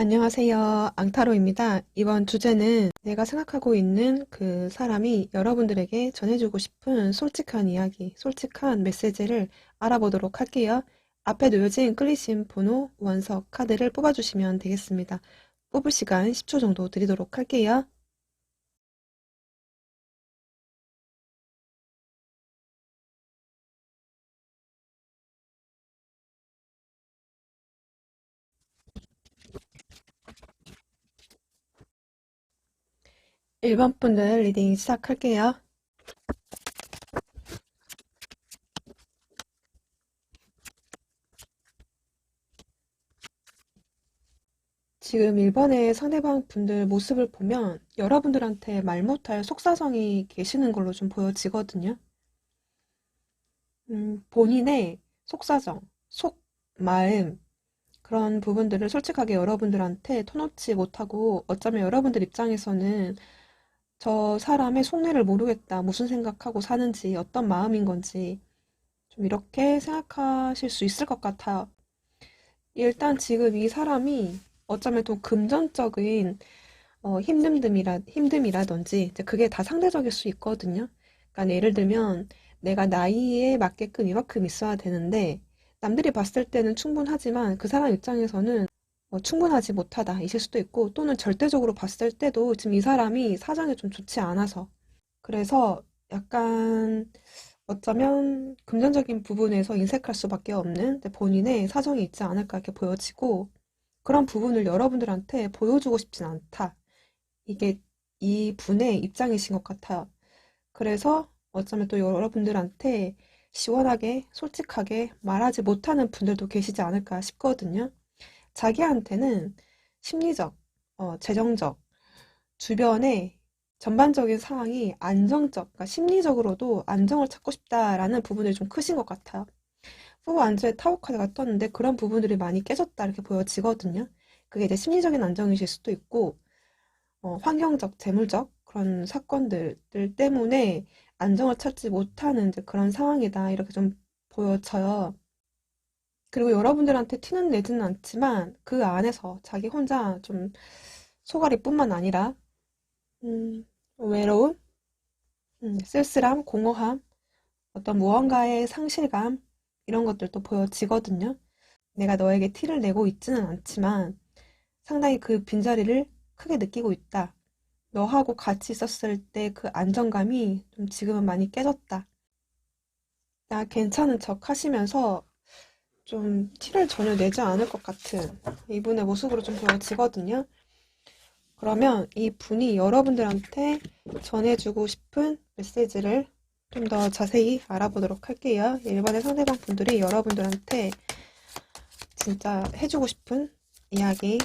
안녕하세요. 앙타로입니다. 이번 주제는 내가 생각하고 있는 그 사람이 여러분들에게 전해주고 싶은 솔직한 이야기, 솔직한 메시지를 알아보도록 할게요. 앞에 놓여진 클리심 번호, 원석, 카드를 뽑아주시면 되겠습니다. 뽑을 시간 10초 정도 드리도록 할게요. 1번 분들 리딩 시작할게요. 지금 1번의 상대방 분들 모습을 보면 여러분들한테 말 못할 속사정이 계시는 걸로 좀 보여지거든요. 본인의 속사정, 속, 마음, 그런 부분들을 솔직하게 여러분들한테 터놓지 못하고 어쩌면 여러분들 입장에서는 저 사람의 속내를 모르겠다. 무슨 생각하고 사는지, 어떤 마음인 건지 좀 이렇게 생각하실 수 있을 것 같아요. 일단 지금 이 사람이 어쩌면 또 금전적인 힘듦이라든지 이제 그게 다 상대적일 수 있거든요. 그러니까 예를 들면 내가 나이에 맞게끔 이만큼 있어야 되는데 남들이 봤을 때는 충분하지만 그 사람 입장에서는 충분하지 못하다 이실 수도 있고 또는 절대적으로 봤을 때도 지금 이 사람이 사정이 좀 좋지 않아서 그래서 약간 어쩌면 금전적인 부분에서 인색할 수밖에 없는 본인의 사정이 있지 않을까 이렇게 보여지고 그런 부분을 여러분들한테 보여주고 싶진 않다. 이게 이 분의 입장이신 것 같아요. 그래서 어쩌면 또 여러분들한테 시원하게, 솔직하게 말하지 못하는 분들도 계시지 않을까 싶거든요. 자기한테는 심리적, 재정적, 주변의 전반적인 상황이 안정적, 그러니까 심리적으로도 안정을 찾고 싶다라는 부분이 좀 크신 것 같아요. 후보 안주에 타워 카드가 떴는데 그런 부분들이 많이 깨졌다 이렇게 보여지거든요. 그게 이제 심리적인 안정이실 수도 있고, 환경적, 재물적 그런 사건들 때문에 안정을 찾지 못하는 이제 그런 상황이다. 이렇게 좀 보여져요. 그리고 여러분들한테 티는 내지는 않지만 그 안에서 자기 혼자 좀 소갈이뿐만 아니라 외로움, 쓸쓸함, 공허함, 어떤 무언가의 상실감 이런 것들도 보여지거든요. 내가 너에게 티를 내고 있지는 않지만 상당히 그 빈자리를 크게 느끼고 있다. 너하고 같이 있었을 때 그 안정감이 좀 지금은 많이 깨졌다. 나 괜찮은 척 하시면서 좀 티를 전혀 내지 않을 것 같은 이분의 모습으로 좀 보여지거든요. 그러면 이 분이 여러분들한테 전해주고 싶은 메시지를 좀 더 자세히 알아보도록 할게요. 1번의 상대방 분들이 여러분들한테 진짜 해주고 싶은 이야기.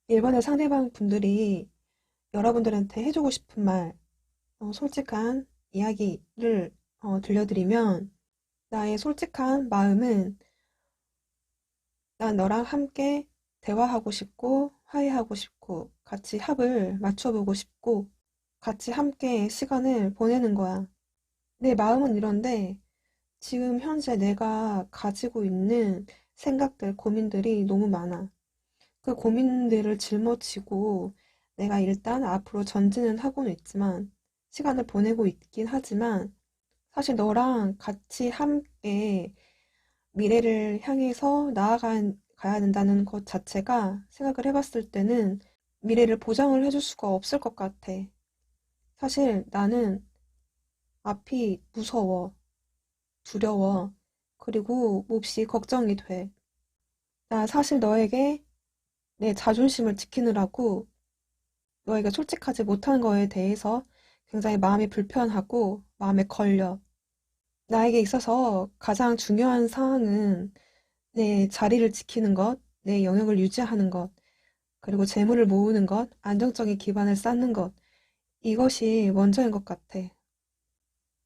1번의 상대방 분들이 여러분들한테 해주고 싶은 말, 솔직한 이야기를 들려드리면 나의 솔직한 마음은 난 너랑 함께 대화하고 싶고 화해하고 싶고 같이 합을 맞춰보고 싶고 같이 함께 시간을 보내는 거야. 내 마음은 이런데 지금 현재 내가 가지고 있는 생각들, 고민들이 너무 많아. 그 고민들을 짊어지고 내가 일단 앞으로 전진은 하고는 있지만 시간을 보내고 있긴 하지만 사실 너랑 같이 함께 미래를 향해서 가야 된다는 것 자체가 생각을 해봤을 때는 미래를 보장을 해줄 수가 없을 것 같아. 사실 나는 앞이 무서워, 두려워, 그리고 몹시 걱정이 돼. 나 사실 너에게 내 자존심을 지키느라고 너에게 솔직하지 못한 거에 대해서 굉장히 마음이 불편하고 마음에 걸려. 나에게 있어서 가장 중요한 사항은 내 자리를 지키는 것, 내 영역을 유지하는 것, 그리고 재물을 모으는 것, 안정적인 기반을 쌓는 것, 이것이 먼저인 것 같아.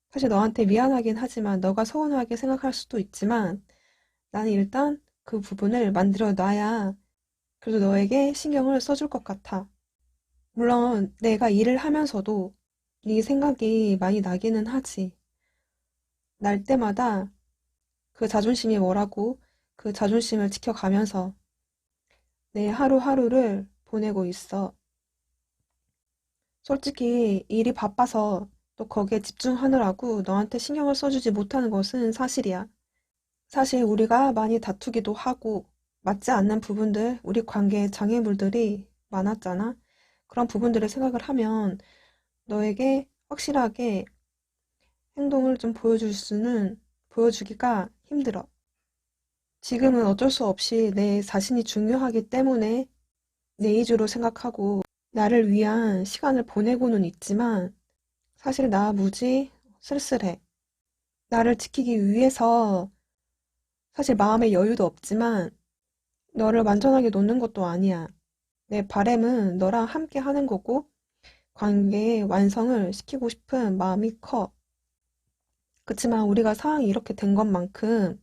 사실 너한테 미안하긴 하지만 너가 서운하게 생각할 수도 있지만 나는 일단 그 부분을 만들어 놔야 그래도 너에게 신경을 써줄 것 같아. 물론 내가 일을 하면서도 네 생각이 많이 나기는 하지. 날 때마다 그 자존심이 뭐라고 그 자존심을 지켜가면서 내 하루하루를 보내고 있어. 솔직히 일이 바빠서 또 거기에 집중하느라고 너한테 신경을 써주지 못하는 것은 사실이야. 사실 우리가 많이 다투기도 하고 맞지 않는 부분들, 우리 관계에 장애물들이 많았잖아. 그런 부분들을 생각을 하면 너에게 확실하게 행동을 좀 보여주기가 힘들어. 지금은 어쩔 수 없이 내 자신이 중요하기 때문에 내 위주로 생각하고 나를 위한 시간을 보내고는 있지만 사실 나 무지 쓸쓸해. 나를 지키기 위해서 사실 마음의 여유도 없지만 너를 완전하게 놓는 것도 아니야. 내 바램은 너랑 함께 하는 거고 관계의 완성을 시키고 싶은 마음이 커. 그치만 우리가 상황이 이렇게 된 것만큼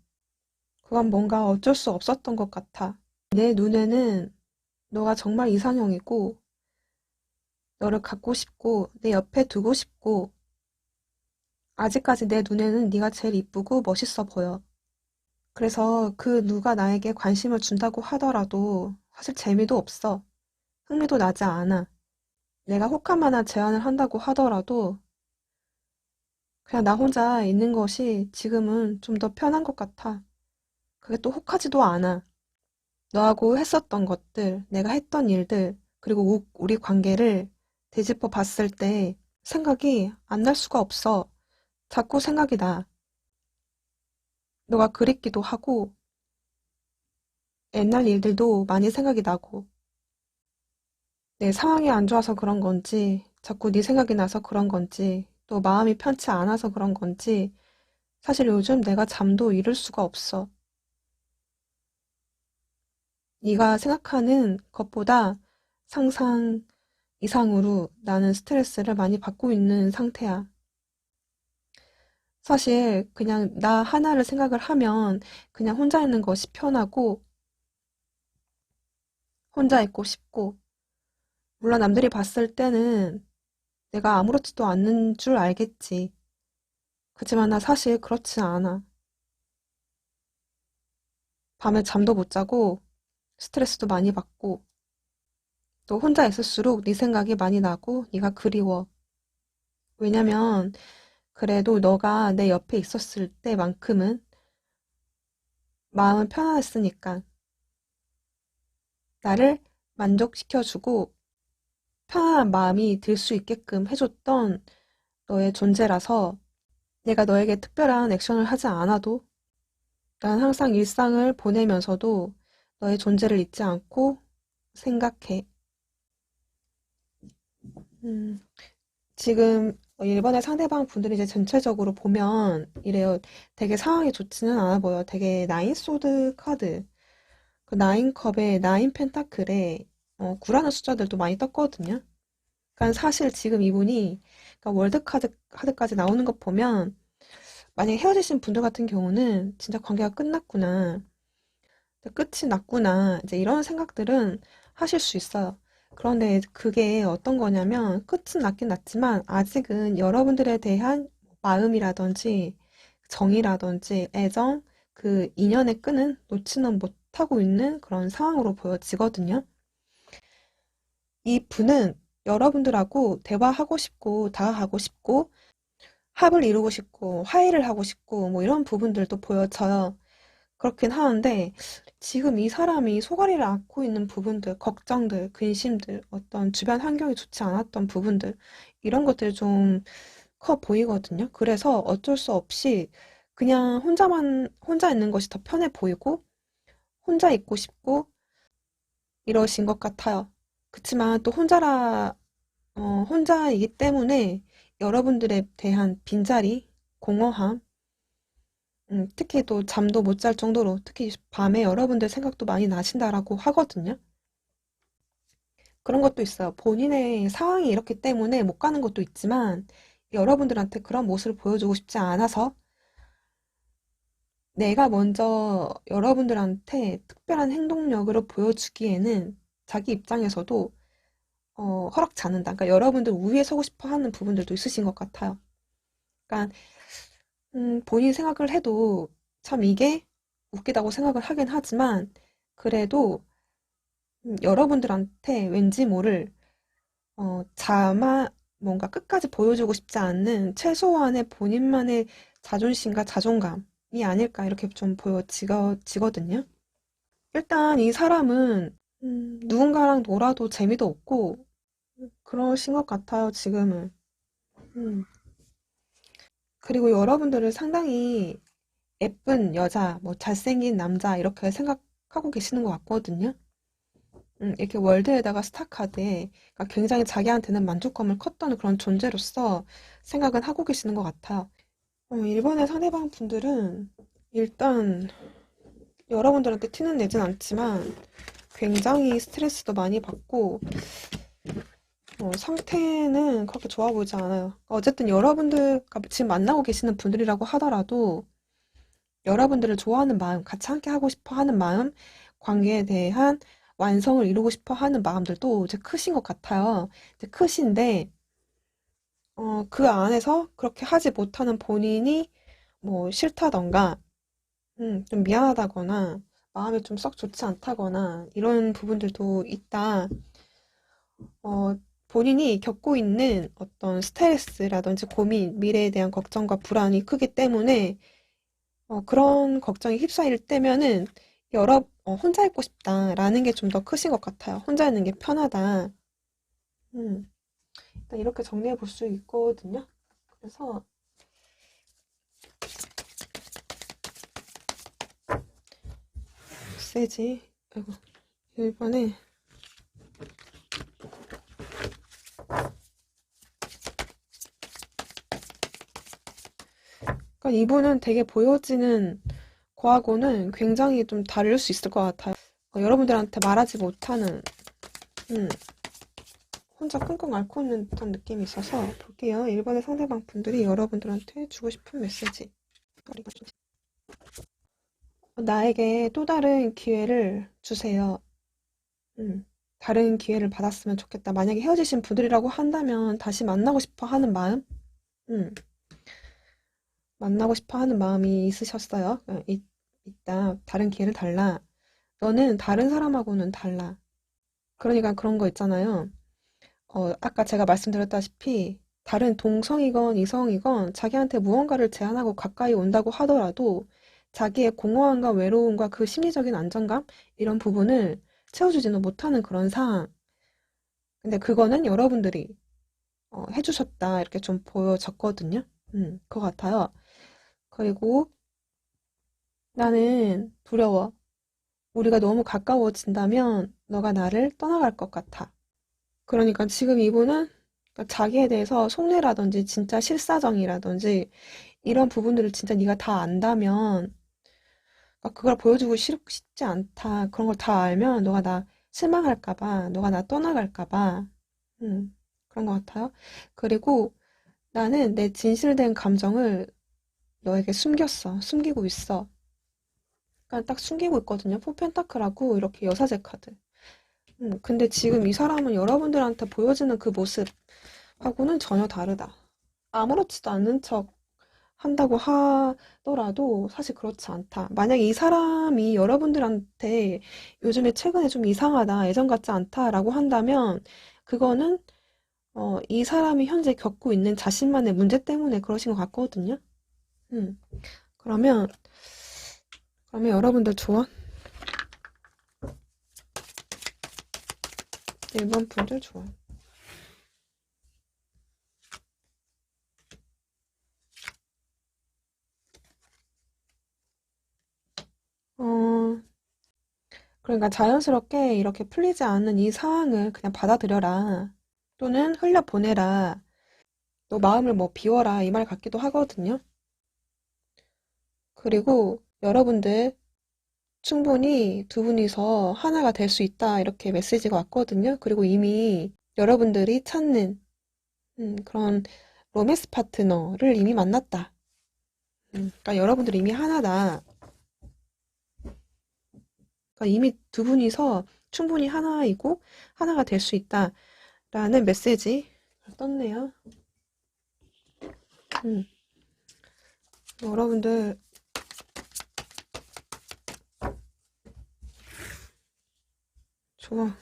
그건 뭔가 어쩔 수 없었던 것 같아. 내 눈에는 너가 정말 이상형이고 너를 갖고 싶고 내 옆에 두고 싶고 아직까지 내 눈에는 네가 제일 이쁘고 멋있어 보여. 그래서 그 누가 나에게 관심을 준다고 하더라도 사실 재미도 없어. 흥미도 나지 않아. 내가 혹한 만한 제안을 한다고 하더라도 그냥 나 혼자 있는 것이 지금은 좀 더 편한 것 같아. 그게 또 혹하지도 않아. 너하고 했었던 것들, 내가 했던 일들, 그리고 우리 관계를 되짚어 봤을 때 생각이 안 날 수가 없어. 자꾸 생각이 나. 너가 그립기도 하고, 옛날 일들도 많이 생각이 나고, 내 상황이 안 좋아서 그런 건지, 자꾸 네 생각이 나서 그런 건지, 또 마음이 편치 않아서 그런 건지, 사실 요즘 내가 잠도 이룰 수가 없어. 네가 생각하는 것보다 상상 이상으로 나는 스트레스를 많이 받고 있는 상태야. 사실 그냥 나 하나를 생각을 하면 그냥 혼자 있는 것이 편하고 혼자 있고 싶고 물론 남들이 봤을 때는 내가 아무렇지도 않는 줄 알겠지. 그렇지만 나 사실 그렇지 않아. 밤에 잠도 못 자고 스트레스도 많이 받고 또 혼자 있을수록 네 생각이 많이 나고 네가 그리워. 왜냐면 그래도 너가 내 옆에 있었을 때만큼은 마음은 편안했으니까 나를 만족시켜주고 편안한 마음이 들 수 있게끔 해줬던 너의 존재라서 내가 너에게 특별한 액션을 하지 않아도 난 항상 일상을 보내면서도 너의 존재를 잊지 않고 생각해. 음, 지금 일본의 상대방 분들이 이제 전체적으로 보면 이래요. 되게 상황이 좋지는 않아 보여. 되게 나인 소드 카드, 그 나인 컵에 나인 펜타클에 9라는 숫자들도 많이 떴거든요. 그러니까 사실 지금 이분이 그러니까 월드 카드까지 나오는 것 보면 만약에 헤어지신 분들 같은 경우는 진짜 관계가 끝났구나. 끝이 났구나. 이제 이런 생각들은 하실 수 있어요. 그런데 그게 어떤 거냐면 끝은 났긴 났지만 아직은 여러분들에 대한 마음이라든지 정이라든지 애정, 그 인연의 끈은 놓지는 못하고 있는 그런 상황으로 보여지거든요. 이 분은 여러분들하고 대화하고 싶고 다가가고 싶고 합을 이루고 싶고 화해를 하고 싶고 뭐 이런 부분들도 보여져요. 그렇긴 하는데 지금 이 사람이 소갈이를 앓고 있는 부분들, 걱정들, 근심들, 어떤 주변 환경이 좋지 않았던 부분들 이런 것들이 좀 커 보이거든요. 그래서 어쩔 수 없이 그냥 혼자 있는 것이 더 편해 보이고 혼자 있고 싶고 이러신 것 같아요. 그치만 또 혼자이기 때문에 여러분들에 대한 빈자리, 공허함, 특히 또 잠도 못 잘 정도로 특히 밤에 여러분들 생각도 많이 나신다라고 하거든요. 그런 것도 있어요. 본인의 상황이 이렇기 때문에 못 가는 것도 있지만 여러분들한테 그런 모습을 보여주고 싶지 않아서 내가 먼저 여러분들한테 특별한 행동력으로 보여주기에는 자기 입장에서도 허락치 않는다. 그러니까 여러분들 우위에 서고 싶어 하는 부분들도 있으신 것 같아요. 그러니까 본인 생각을 해도 참 이게 웃기다고 생각을 하긴 하지만 그래도 여러분들한테 왠지 모를 자만 뭔가 끝까지 보여주고 싶지 않는 최소한의 본인만의 자존심과 자존감이 아닐까 이렇게 좀 보여지거든요. 일단 이 사람은 누군가랑 놀아도 재미도 없고 그러신 것 같아요, 지금은. 음. 그리고 여러분들을 상당히 예쁜 여자, 뭐 잘생긴 남자 이렇게 생각하고 계시는 것 같거든요. 이렇게 월드에다가 스타카드에 그러니까 굉장히 자기한테는 만족감을 컸던 그런 존재로서 생각은 하고 계시는 것 같아요. 일본의 상대방 분들은 일단 여러분들한테 티는 내진 않지만 굉장히 스트레스도 많이 받고 상태는 그렇게 좋아 보이지 않아요. 어쨌든 여러분들 지금 만나고 계시는 분들이라고 하더라도 여러분들을 좋아하는 마음, 같이 함께 하고 싶어 하는 마음, 관계에 대한 완성을 이루고 싶어 하는 마음들도 이제 크신 것 같아요. 이제 크신데, 그 안에서 그렇게 하지 못하는 본인이 뭐 싫다던가, 좀 미안하다거나, 마음이 좀 썩 좋지 않다거나, 이런 부분들도 있다. 어, 본인이 겪고 있는 어떤 스트레스라든지 고민, 미래에 대한 걱정과 불안이 크기 때문에 그런 걱정이 휩싸일 때면은 혼자 있고 싶다라는 게 좀 더 크신 것 같아요. 혼자 있는 게 편하다. 음, 일단 이렇게 정리해 볼 수 있거든요. 그래서 세지. 아이고, 1번에 그러니까 이분은 되게 보여지는 거하고는 굉장히 좀 다를 수 있을 것 같아요. 여러분들한테 말하지 못하는 음, 혼자 끙끙 앓고 있는 듯한 느낌이 있어서 볼게요. 1번의 상대방 분들이 여러분들한테 주고 싶은 메시지. 나에게 또 다른 기회를 주세요. 음, 다른 기회를 받았으면 좋겠다. 만약에 헤어지신 분들이라고 한다면 다시 만나고 싶어 하는 마음? 음, 만나고 싶어 하는 마음이 있으셨어요. 있다. 다른 기회를 달라. 너는 다른 사람하고는 달라. 그러니까 그런 거 있잖아요. 아까 제가 말씀드렸다시피 다른 동성이건 이성이건 자기한테 무언가를 제안하고 가까이 온다고 하더라도 자기의 공허함과 외로움과 그 심리적인 안정감 이런 부분을 채워주지는 못하는 그런 상황. 근데 그거는 여러분들이 해주셨다 이렇게 좀 보여졌거든요. 그거 같아요. 그리고 나는 두려워. 우리가 너무 가까워진다면 너가 나를 떠나갈 것 같아. 그러니까 지금 이분은 그러니까 자기에 대해서 속내라든지 진짜 실사정이라든지 이런 부분들을 진짜 네가 다 안다면 그걸 보여주고 싶지 않다. 그런 걸 다 알면 너가 나 실망할까 봐, 너가 나 떠나갈까 봐. 그런 것 같아요. 그리고 나는 내 진실된 감정을 너에게 숨기고 있어. 그러니까 딱 숨기고 있거든요. 포펜타클하고 이렇게 여사제 카드. 근데 지금 이 사람은 여러분들한테 보여지는 그 모습하고는 전혀 다르다. 아무렇지도 않은 척 한다고 하더라도 사실 그렇지 않다. 만약에 이 사람이 여러분들한테 요즘에 최근에 좀 이상하다, 예전 같지 않다라고 한다면 그거는 이 사람이 현재 겪고 있는 자신만의 문제 때문에 그러신 것 같거든요. 음. 그러면 여러분들 조언 1번 분들 조언. 어, 그러니까 자연스럽게 이렇게 풀리지 않는 이 상황을 그냥 받아들여라. 또는 흘려보내라. 너 마음을 뭐 비워라. 이 말 같기도 하거든요. 그리고 여러분들 충분히 두 분이서 하나가 될 수 있다. 이렇게 메시지가 왔거든요. 그리고 이미 여러분들이 찾는 그런 로맨스 파트너를 이미 만났다. 그러니까 여러분들 이미 하나다. 그러니까 이미 두 분이서 충분히 하나이고 하나가 될 수 있다라는 메시지 떴네요. 음, 여러분들 좋아.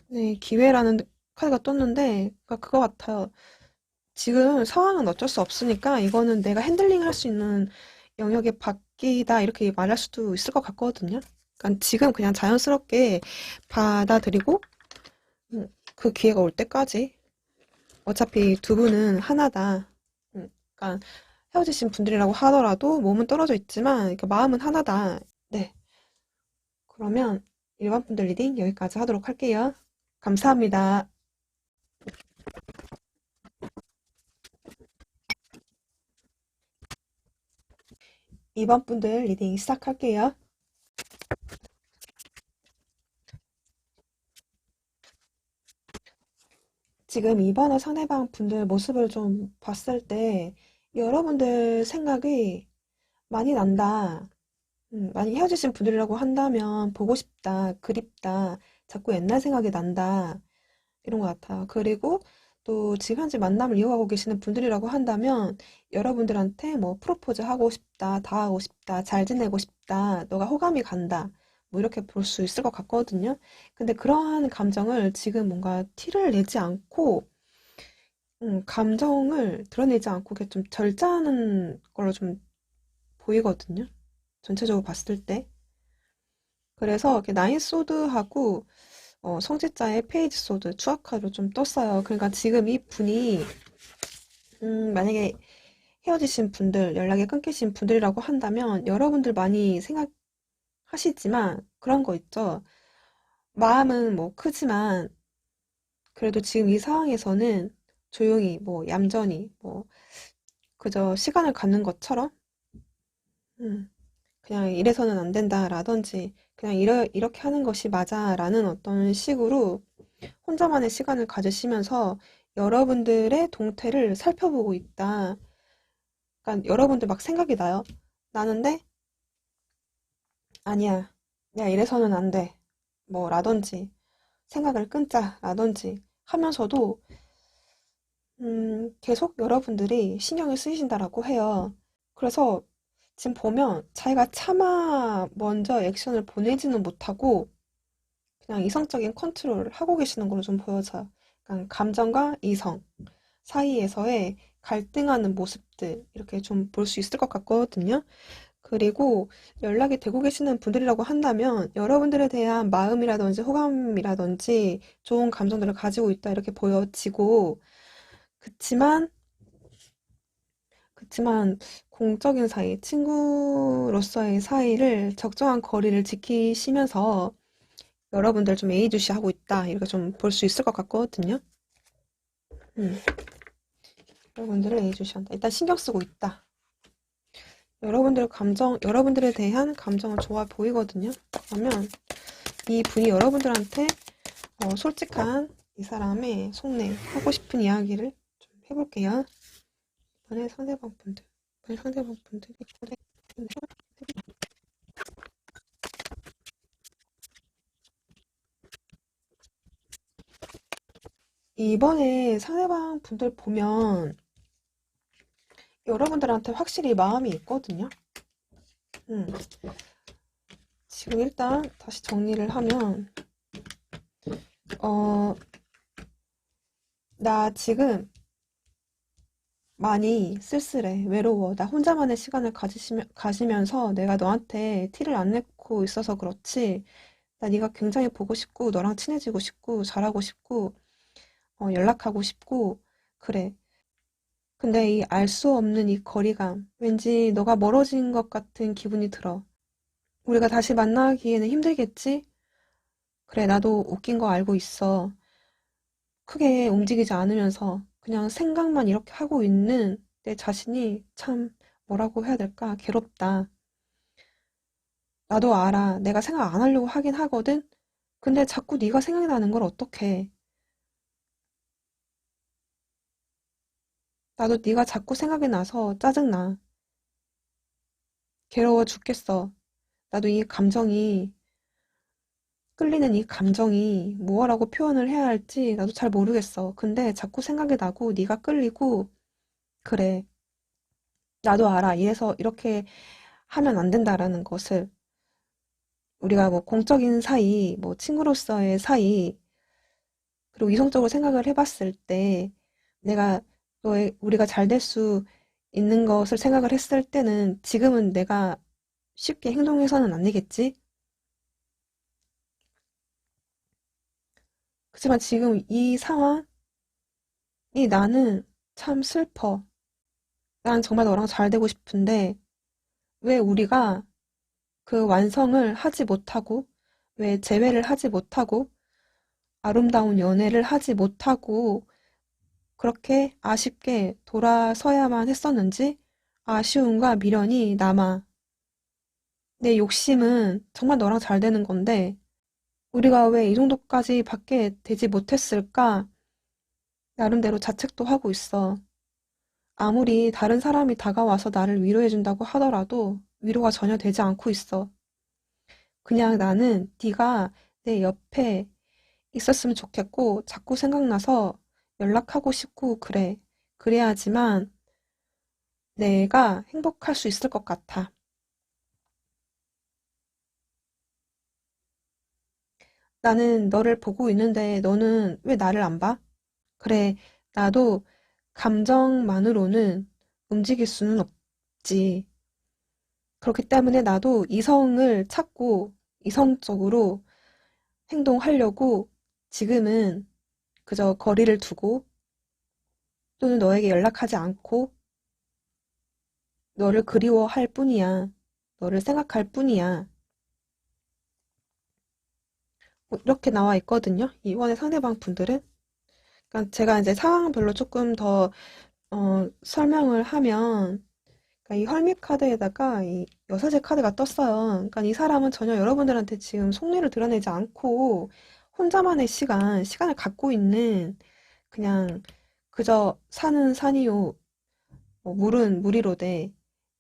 네, 기회라는 카드가 떴는데 그러니까 그거 같아요. 지금 상황은 어쩔 수 없으니까 이거는 내가 핸들링 할 수 있는 영역의 밖이다 이렇게 말할 수도 있을 것 같거든요. 그러니까 지금 그냥 자연스럽게 받아들이고 그 기회가 올 때까지 어차피 두 분은 하나다. 그러니까 헤어지신 분들이라고 하더라도 몸은 떨어져 있지만 그러니까 마음은 하나다. 네, 그러면 일반 분들 리딩 여기까지 하도록 할게요. 감사합니다. 2번 분들 리딩 시작할게요. 지금 2번의 상대방 분들 모습을 좀 봤을 때 여러분들 생각이 많이 난다. 많이 헤어지신 분들이라고 한다면 보고 싶다, 그립다, 자꾸 옛날 생각이 난다. 이런 것 같아요. 그리고 또 지금 현재 만남을 이어가고 계시는 분들이라고 한다면 여러분들한테 뭐 프로포즈 하고 싶다, 다 하고 싶다, 잘 지내고 싶다, 너가 호감이 간다. 뭐 이렇게 볼 수 있을 것 같거든요. 근데 그러한 감정을 지금 뭔가 티를 내지 않고 감정을 드러내지 않고 이렇게 좀 절제하는 걸로 좀 보이거든요. 전체적으로 봤을 때. 그래서 이렇게 나인 소드하고 성직자의 페이지 소드 추악카로 좀 떴어요. 그러니까 지금 이 분이 만약에 헤어지신 분들, 연락이 끊기신 분들이라고 한다면 여러분들 많이 생각하시지만 그런 거 있죠. 마음은 뭐 크지만 그래도 지금 이 상황에서는 조용히 뭐 얌전히 뭐 그저 시간을 갖는 것처럼 음, 그냥 이래서는 안 된다라든지 그냥 이렇게 하는 것이 맞아라는 어떤 식으로 혼자만의 시간을 가지시면서 여러분들의 동태를 살펴보고 있다. 그러니까 여러분들 막 생각이 나요. 나는데 아니야. 야, 이래서는 안 돼. 뭐 라든지 생각을 끊자라든지 하면서도 계속 여러분들이 신경을 쓰이신다라고 해요. 그래서 지금 보면 자기가 차마 먼저 액션을 보내지는 못하고 그냥 이성적인 컨트롤을 하고 계시는 걸로 좀 보여져요. 그러니까 감정과 이성 사이에서의 갈등하는 모습들 이렇게 좀 볼 수 있을 것 같거든요. 그리고 연락이 되고 계시는 분들이라고 한다면 여러분들에 대한 마음이라든지 호감이라든지 좋은 감정들을 가지고 있다 이렇게 보여지고 그치만 그치만 공적인 사이, 친구로서의 사이를 적정한 거리를 지키시면서 여러분들 좀 예의주시하고 있다 이렇게 좀 볼 수 있을 것 같거든요. 음, 여러분들을 예의주시한다. 일단 신경 쓰고 있다. 여러분들에 대한 감정은 좋아 보이거든요. 그러면 이 분이 여러분들한테 솔직한 이 사람의 속내, 하고 싶은 이야기를 좀 해볼게요. 이번에 상대방 분들이 이번에 상대방 분들 보면 여러분들한테 확실히 마음이 있거든요. 음, 지금 일단 다시 정리를 하면 어, 나 지금 많이 쓸쓸해, 외로워. 나 혼자만의 시간을 가지면서 내가 너한테 티를 안 내고 있어서 그렇지. 나 네가 굉장히 보고 싶고, 너랑 친해지고 싶고, 잘하고 싶고, 연락하고 싶고, 그래. 근데 이 알 수 없는 이 거리감, 왠지 너가 멀어진 것 같은 기분이 들어. 우리가 다시 만나기에는 힘들겠지? 그래, 나도 웃긴 거 알고 있어. 크게 움직이지 않으면서 그냥 생각만 이렇게 하고 있는 내 자신이 참 뭐라고 해야 될까? 괴롭다. 나도 알아. 내가 생각 안 하려고 하긴 하거든? 근데 자꾸 네가 생각이 나는 걸 어떡해. 나도 네가 자꾸 생각이 나서 짜증나. 괴로워 죽겠어. 나도 이 감정이, 끌리는 이 감정이 뭐라고 표현을 해야 할지 나도 잘 모르겠어. 근데 자꾸 생각이 나고 네가 끌리고, 그래. 나도 알아. 이래서 이렇게 하면 안 된다라는 것을. 우리가 뭐 공적인 사이, 뭐 친구로서의 사이, 그리고 이성적으로 생각을 해봤을 때 내가 우리가 잘 될 수 있는 것을 생각을 했을 때는 지금은 내가 쉽게 행동해서는 안 되겠지? 그렇지만 지금 이 상황이 나는 참 슬퍼. 난 정말 너랑 잘 되고 싶은데 왜 우리가 그 완성을 하지 못하고 왜 재회를 하지 못하고 아름다운 연애를 하지 못하고 그렇게 아쉽게 돌아서야만 했었는지 아쉬움과 미련이 남아. 내 욕심은 정말 너랑 잘 되는 건데 우리가 왜 이 정도까지 밖에 되지 못했을까? 나름대로 자책도 하고 있어. 아무리 다른 사람이 다가와서 나를 위로해준다고 하더라도 위로가 전혀 되지 않고 있어. 그냥 나는 네가 내 옆에 있었으면 좋겠고 자꾸 생각나서 연락하고 싶고 그래. 그래야지만 내가 행복할 수 있을 것 같아. 나는 너를 보고 있는데 너는 왜 나를 안 봐? 그래, 나도 감정만으로는 움직일 수는 없지. 그렇기 때문에 나도 이성을 찾고 이성적으로 행동하려고 지금은 그저 거리를 두고 또는 너에게 연락하지 않고 너를 그리워할 뿐이야. 너를 생각할 뿐이야. 뭐 이렇게 나와 있거든요. 이번에 상대방 분들은. 그러니까 제가 이제 상황별로 조금 더 설명을 하면 그러니까 이 헐미 카드에다가 이 여사제 카드가 떴어요. 그러니까 이 사람은 전혀 여러분들한테 지금 속내를 드러내지 않고 혼자만의 시간을 갖고 있는 그냥 그저 산은 산이요, 뭐 물은 물이로되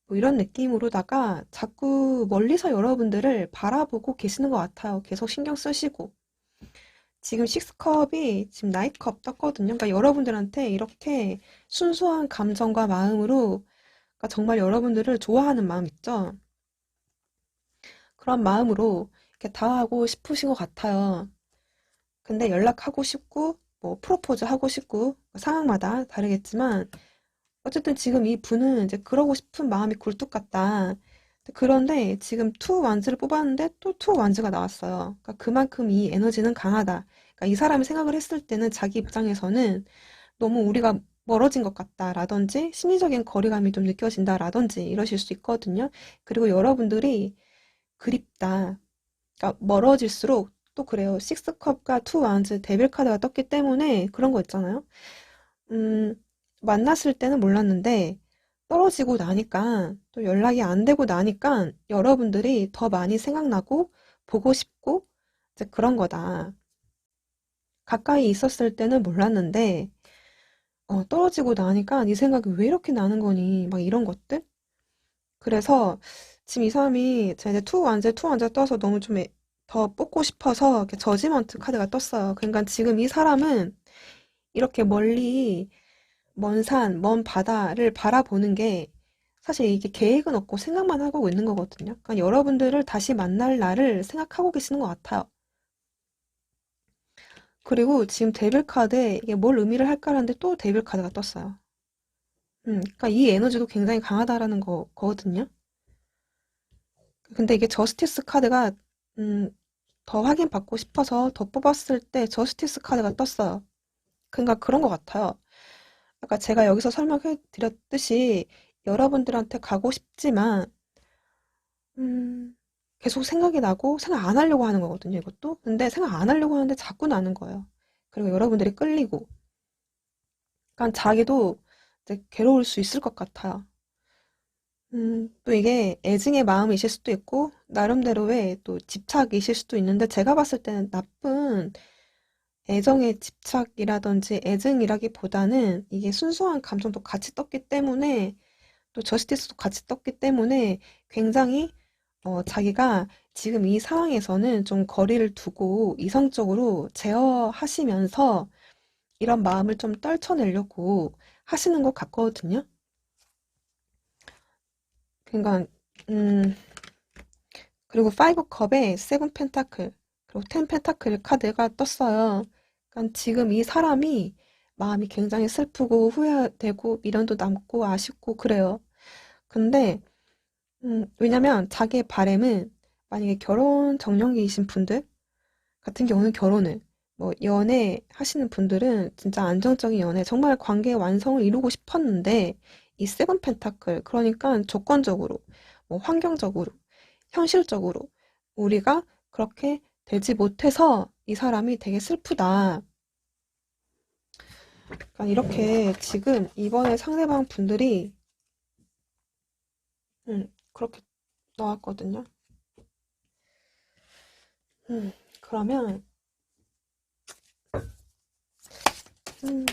뭐 이런 느낌으로다가 자꾸 멀리서 여러분들을 바라보고 계시는 것 같아요. 계속 신경 쓰시고. 지금 식스컵이 지금 나이트컵 떴거든요. 그러니까 여러분들한테 이렇게 순수한 감정과 마음으로 그러니까 정말 여러분들을 좋아하는 마음 있죠? 그런 마음으로 이렇게 다가가고 싶으신 것 같아요. 근데 연락하고 싶고, 뭐, 프로포즈 하고 싶고, 상황마다 다르겠지만, 어쨌든 지금 이 분은 이제 그러고 싶은 마음이 굴뚝 같다. 그런데 지금 투 완즈를 뽑았는데 또 투 완즈가 나왔어요. 그러니까 그만큼 이 에너지는 강하다. 그러니까 이 사람이 생각을 했을 때는 자기 입장에서는 너무 우리가 멀어진 것 같다라든지 심리적인 거리감이 좀 느껴진다라든지 이러실 수 있거든요. 그리고 여러분들이 그립다. 그러니까 멀어질수록 또 그래요. 식스컵과 투 완즈 데빌 카드가 떴기 때문에 그런 거 있잖아요. 음, 만났을 때는 몰랐는데 떨어지고 나니까 또 연락이 안 되고 나니까 여러분들이 더 많이 생각나고 보고 싶고 이제 그런 거다. 가까이 있었을 때는 몰랐는데 떨어지고 나니까 네 생각이 왜 이렇게 나는 거니? 막 이런 것들? 그래서 지금 이 사람이 제가 이제 투 완제 떠서 너무 좀 더 뽑고 싶어서 이렇게 저지먼트 카드가 떴어요. 그러니까 지금 이 사람은 이렇게 멀리 먼 산, 먼 바다를 바라보는 게 사실 이게 계획은 없고 생각만 하고 있는 거거든요. 그러니까 여러분들을 다시 만날 날을 생각하고 계시는 것 같아요. 그리고 지금 데빌 카드에 이게 뭘 의미를 할까라는데 또 데빌 카드가 떴어요. 그러니까 이 에너지도 굉장히 강하다라는 거거든요. 근데 이게 저스티스 카드가 음, 더 확인받고 싶어서 더 뽑았을 때 저스티스 카드가 떴어요. 그러니까 그런 것 같아요. 아까 제가 여기서 설명해 드렸듯이 여러분들한테 가고 싶지만 음, 계속 생각이 나고 생각 안 하려고 하는 거거든요, 이것도. 근데 생각 안 하려고 하는데 자꾸 나는 거예요. 그리고 여러분들이 끌리고. 그러니까 자기도 이제 괴로울 수 있을 것 같아요. 또 이게 애증의 마음이실 수도 있고, 나름대로의 또 집착이실 수도 있는데, 제가 봤을 때는 나쁜 애정의 집착이라든지 애증이라기보다는 이게 순수한 감정도 같이 떴기 때문에, 또 저스티스도 같이 떴기 때문에 굉장히 자기가 지금 이 상황에서는 좀 거리를 두고 이성적으로 제어하시면서 이런 마음을 좀 떨쳐내려고 하시는 것 같거든요. 그러니까, 음, 그리고 5 컵에 7 펜타클, 그리고 10 펜타클 카드가 떴어요. 그러니까 지금 이 사람이 마음이 굉장히 슬프고 후회되고 미련도 남고 아쉽고 그래요. 근데 왜냐면 자기의 바램은 만약에 결혼 정년기이신 분들 같은 경우는 결혼을 뭐 연애 하시는 분들은 진짜 안정적인 연애 정말 관계의 완성을 이루고 싶었는데 이 세븐 펜타클 그러니까 조건적으로 뭐 환경적으로 현실적으로 우리가 그렇게 되지 못해서 이 사람이 되게 슬프다. 그러니까 이렇게 지금 이번에 상대방 분들이 그렇게 나왔거든요. 그러면 음,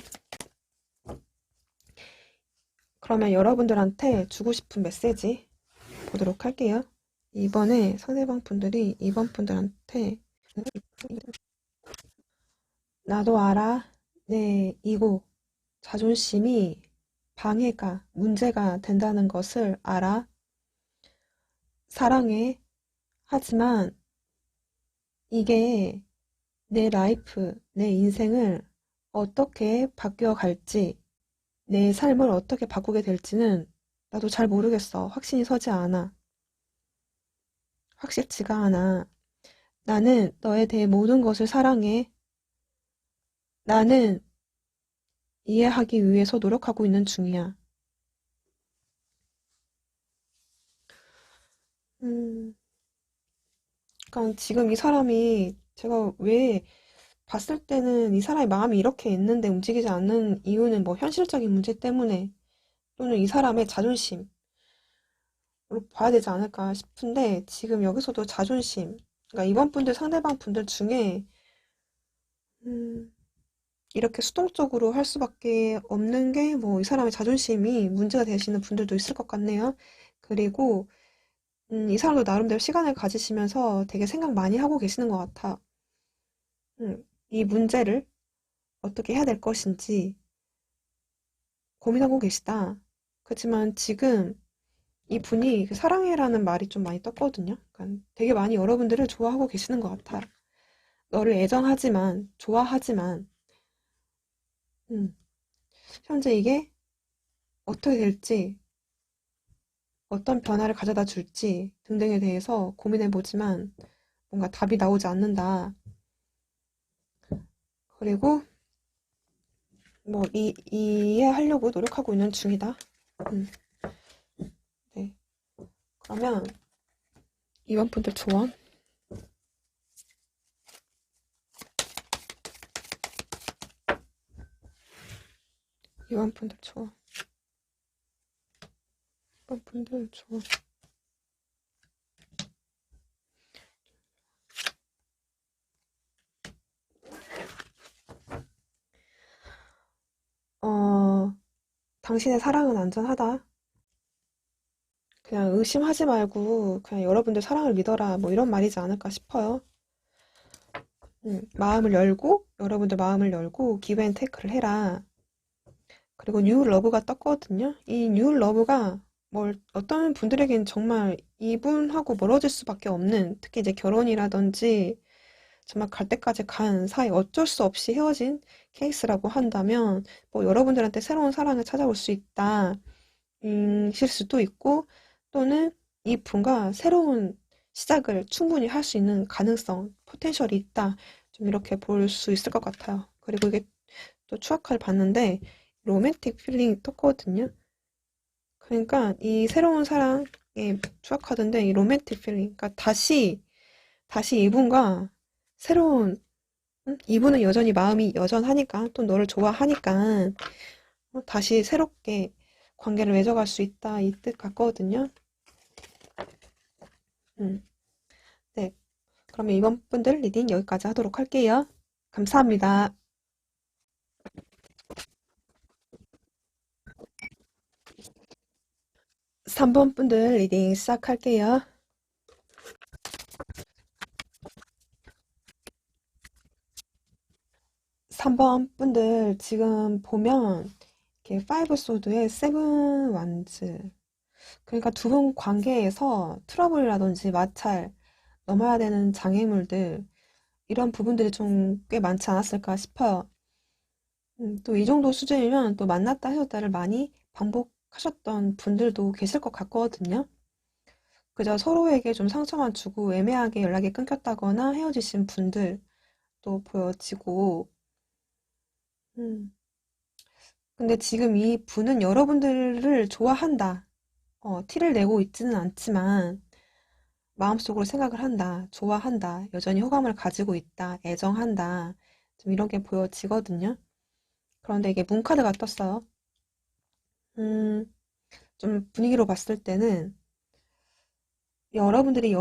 그러면 여러분들한테 주고 싶은 메시지 보도록 할게요. 이번에 상대방 분들이 이번 분들한테 나도 알아. 내 이고 자존심이 방해가 문제가 된다는 것을 알아. 사랑해. 하지만 이게 내 라이프, 내 인생을 어떻게 바뀌어갈지, 내 삶을 어떻게 바꾸게 될지는 나도 잘 모르겠어. 확신이 서지 않아. 확실치가 않아. 나는 너에 대해 모든 것을 사랑해. 나는 이해하기 위해서 노력하고 있는 중이야. 음, 그러니까 지금 이 사람이 제가 왜 봤을 때는 이 사람의 마음이 이렇게 있는데 움직이지 않는 이유는 뭐 현실적인 문제 때문에 또는 이 사람의 자존심으로 봐야 되지 않을까 싶은데 지금 여기서도 자존심. 그러니까 이번 분들 상대방 분들 중에 음, 이렇게 수동적으로 할 수밖에 없는 게 뭐 이 사람의 자존심이 문제가 되시는 분들도 있을 것 같네요. 그리고 이 사람도 나름대로 시간을 가지시면서 되게 생각 많이 하고 계시는 것 같아. 이 문제를 어떻게 해야 될 것인지 고민하고 계시다. 그렇지만 지금 이분이 그 사랑해라는 말이 좀 많이 떴거든요. 그러니까 되게 많이 여러분들을 좋아하고 계시는 것 같아. 너를 애정하지만, 좋아하지만, 음, 현재 이게 어떻게 될지, 어떤 변화를 가져다 줄지 등등에 대해서 고민해보지만 뭔가 답이 나오지 않는다. 그리고 뭐 이해하려고 노력하고 있는 중이다. 음, 네. 그러면 이번 분들 조언, 이번 분들 조언, 이번 분들 조언. 어, 당신의 사랑은 안전하다. 그냥 의심하지 말고 그냥 여러분들 사랑을 믿어라. 뭐 이런 말이지 않을까 싶어요. 마음을 열고 여러분들 마음을 열고 기브 앤 테이크를 해라. 그리고 뉴 러브가 떴거든요. 이 뉴 러브가 뭘 어떤 분들에겐 정말 이분하고 멀어질 수밖에 없는 특히 이제 결혼이라든지 정말 갈 때까지 간 사이 어쩔 수 없이 헤어진 케이스라고 한다면 뭐 여러분들한테 새로운 사랑을 찾아올 수 있다. 실 수도 있고 또는 이 분과 새로운 시작을 충분히 할 수 있는 가능성, 포텐셜이 있다. 좀 이렇게 볼 수 있을 것 같아요. 그리고 이게 또 추억카를 봤는데 로맨틱 필링이 떴거든요. 그러니까 이 새로운 사랑의 추억카드인데 이 로맨틱 필링, 그러니까 다시 이분과 새로운 이분은 여전히 마음이 여전하니까 또 너를 좋아하니까 다시 새롭게 관계를 맺어갈 수 있다 이 뜻 같거든요. 음, 네. 그러면 이번 분들 리딩 여기까지 하도록 할게요. 감사합니다. 3번 분들 리딩 시작할게요. 3번 분들 지금 보면 이렇게 5 소드의 7 완즈. 그러니까 두 분 관계에서 트러블이라든지 마찰, 넘어야 되는 장애물들, 이런 부분들이 좀 꽤 많지 않았을까 싶어요. 또 이 정도 수준이면 또 만났다 헤어졌다를 많이 반복하셨던 분들도 계실 것 같거든요. 그저 서로에게 좀 상처만 주고 애매하게 연락이 끊겼다거나 헤어지신 분들도 보여지고, 음, 근데 지금 이 분은 여러분들을 좋아한다. 티를 내고 있지는 않지만, 마음속으로 생각을 한다, 좋아한다, 여전히 호감을 가지고 있다, 애정한다, 좀 이런 게 보여지거든요. 그런데 이게 문카드가 떴어요. 음, 좀 분위기로 봤을 때는 여러분들이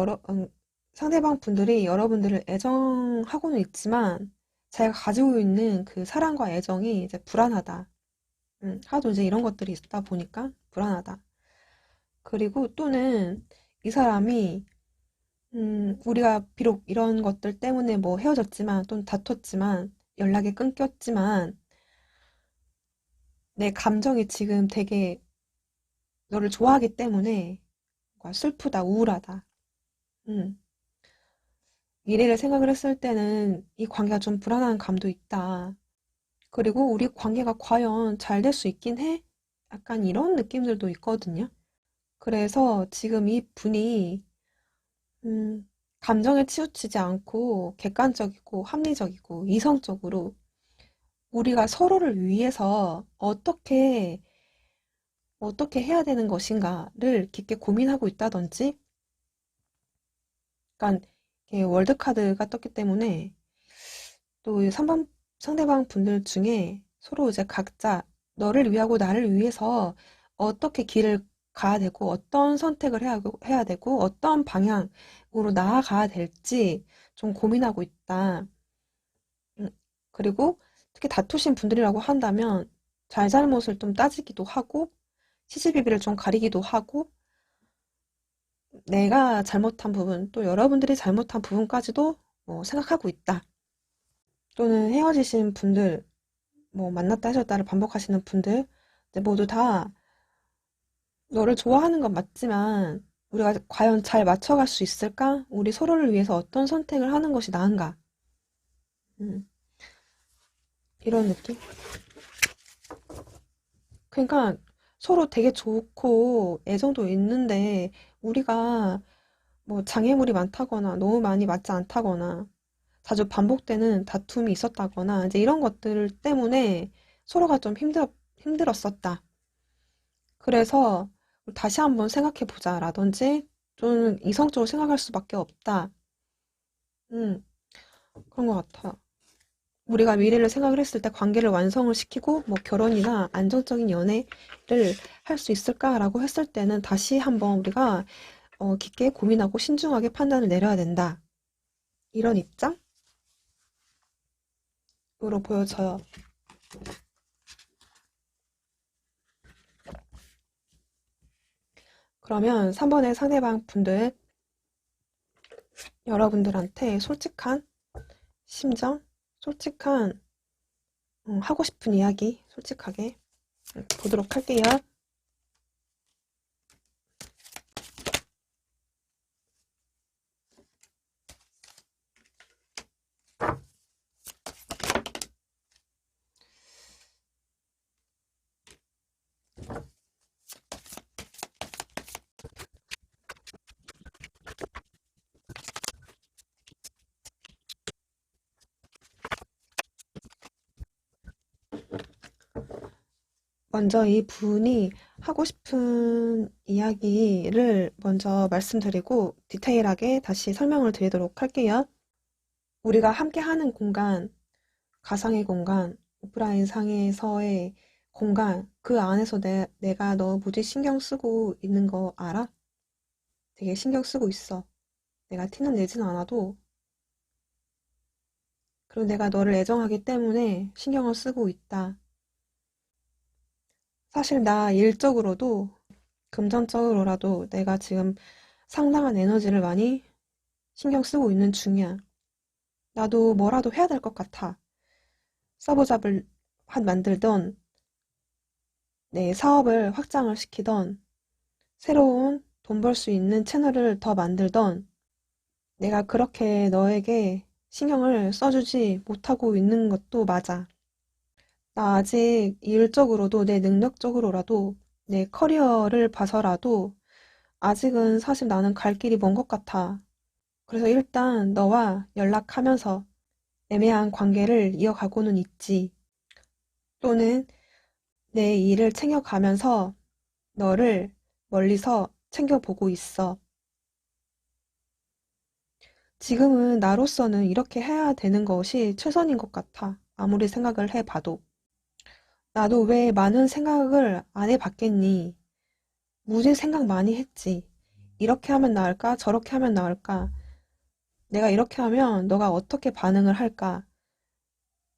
상대방 분들이 여러분들을 애정하고는 있지만 자기가 가지고 있는 그 사랑과 애정이 이제 불안하다. 하도 이제 이런 것들이 있다 보니까 불안하다. 그리고 또는 이 사람이 우리가 비록 이런 것들 때문에 뭐 헤어졌지만 또는 다퉜지만 연락이 끊겼지만 내 감정이 지금 되게 너를 좋아하기 때문에 뭔가 슬프다, 우울하다. 음, 미래를 생각을 했을 때는 이 관계가 좀 불안한 감도 있다. 그리고 우리 관계가 과연 잘 될 수 있긴 해? 약간 이런 느낌들도 있거든요. 그래서 지금 이 분이 감정에 치우치지 않고 객관적이고 합리적이고 이성적으로 우리가 서로를 위해서 어떻게 해야 되는 것인가를 깊게 고민하고 있다든지, 그러니까 이게 월드카드가 떴기 때문에 또 이 상대방 분들 중에 서로 이제 각자 너를 위하고 나를 위해서 어떻게 길을 가야 되고 어떤 선택을 해야 되고 어떤 방향으로 나아가야 될지 좀 고민하고 있다. 음, 그리고 특히 다투신 분들이라고 한다면 잘잘못을 좀 따지기도 하고 시시비비를 좀 가리기도 하고 내가 잘못한 부분 또 여러분들이 잘못한 부분까지도 뭐 생각하고 있다. 또는 헤어지신 분들 뭐 만났다 헤어졌다를 반복하시는 분들 이제 모두 다 너를 좋아하는 건 맞지만 우리가 과연 잘 맞춰갈 수 있을까? 우리 서로를 위해서 어떤 선택을 하는 것이 나은가? 음, 이런 느낌? 그러니까 서로 되게 좋고 애정도 있는데 우리가 뭐 장애물이 많다거나 너무 많이 맞지 않다거나 자주 반복되는 다툼이 있었다거나 이제 이런 것들 때문에 서로가 좀 힘들었었다. 그래서 다시 한번 생각해 보자라든지 좀 이성적으로 생각할 수밖에 없다. 음, 그런 것 같아요. 우리가 미래를 생각을 했을 때 관계를 완성을 시키고 뭐 결혼이나 안정적인 연애를 할 수 있을까라고 했을 때는 다시 한번 우리가 깊게 고민하고 신중하게 판단을 내려야 된다. 이런 입장으로 보여져요. 그러면 3번의 상대방 분들 여러분들한테 솔직한 심정, 솔직한 하고 싶은 이야기 솔직하게 보도록 할게요. 먼저 이 분이 하고 싶은 이야기를 먼저 말씀드리고 디테일하게 다시 설명을 드리도록 할게요. 우리가 함께 하는 공간, 가상의 공간, 오프라인 상에서의 공간, 그 안에서 내가 너 무지 신경 쓰고 있는 거 알아? 되게 신경 쓰고 있어. 내가 티는 내진 않아도, 그리고 내가 너를 애정하기 때문에 신경을 쓰고 있다. 사실 나 일적으로도, 금전적으로라도 내가 지금 상당한 에너지를 많이 신경 쓰고 있는 중이야. 나도 뭐라도 해야 될 것 같아. 서브잡을 만들던, 내 사업을 확장을 시키던, 새로운 돈 벌 수 있는 채널을 더 만들던, 내가 그렇게 너에게 신경을 써주지 못하고 있는 것도 맞아. 나 아직 일적으로도 내 능력적으로라도 내 커리어를 봐서라도 아직은 사실 나는 갈 길이 먼 것 같아. 그래서 일단 너와 연락하면서 애매한 관계를 이어가고는 있지. 또는 내 일을 챙겨가면서 너를 멀리서 챙겨보고 있어. 지금은 나로서는 이렇게 해야 되는 것이 최선인 것 같아. 아무리 생각을 해봐도. 나도 왜 많은 생각을 안 해봤겠니? 무지 생각 많이 했지. 이렇게 하면 나을까? 저렇게 하면 나을까? 내가 이렇게 하면 너가 어떻게 반응을 할까?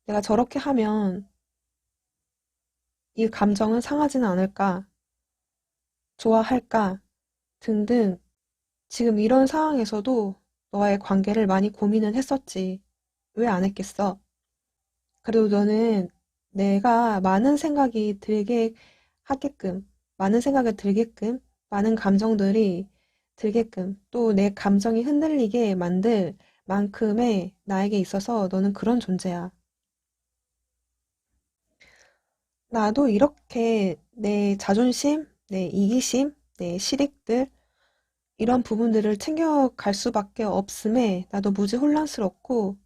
내가 저렇게 하면 이 감정은 상하지는 않을까? 좋아할까? 등등. 지금 이런 상황에서도 너와의 관계를 많이 고민은 했었지. 왜 안 했겠어? 그래도 너는 내가 많은 생각이 들게 하게끔, 많은 생각을 들게끔, 많은 감정들이 들게끔, 또 내 감정이 흔들리게 만들 만큼의 나에게 있어서 너는 그런 존재야. 나도 이렇게 내 자존심, 내 이기심, 내 실익들, 이런 부분들을 챙겨갈 수밖에 없음에 나도 무지 혼란스럽고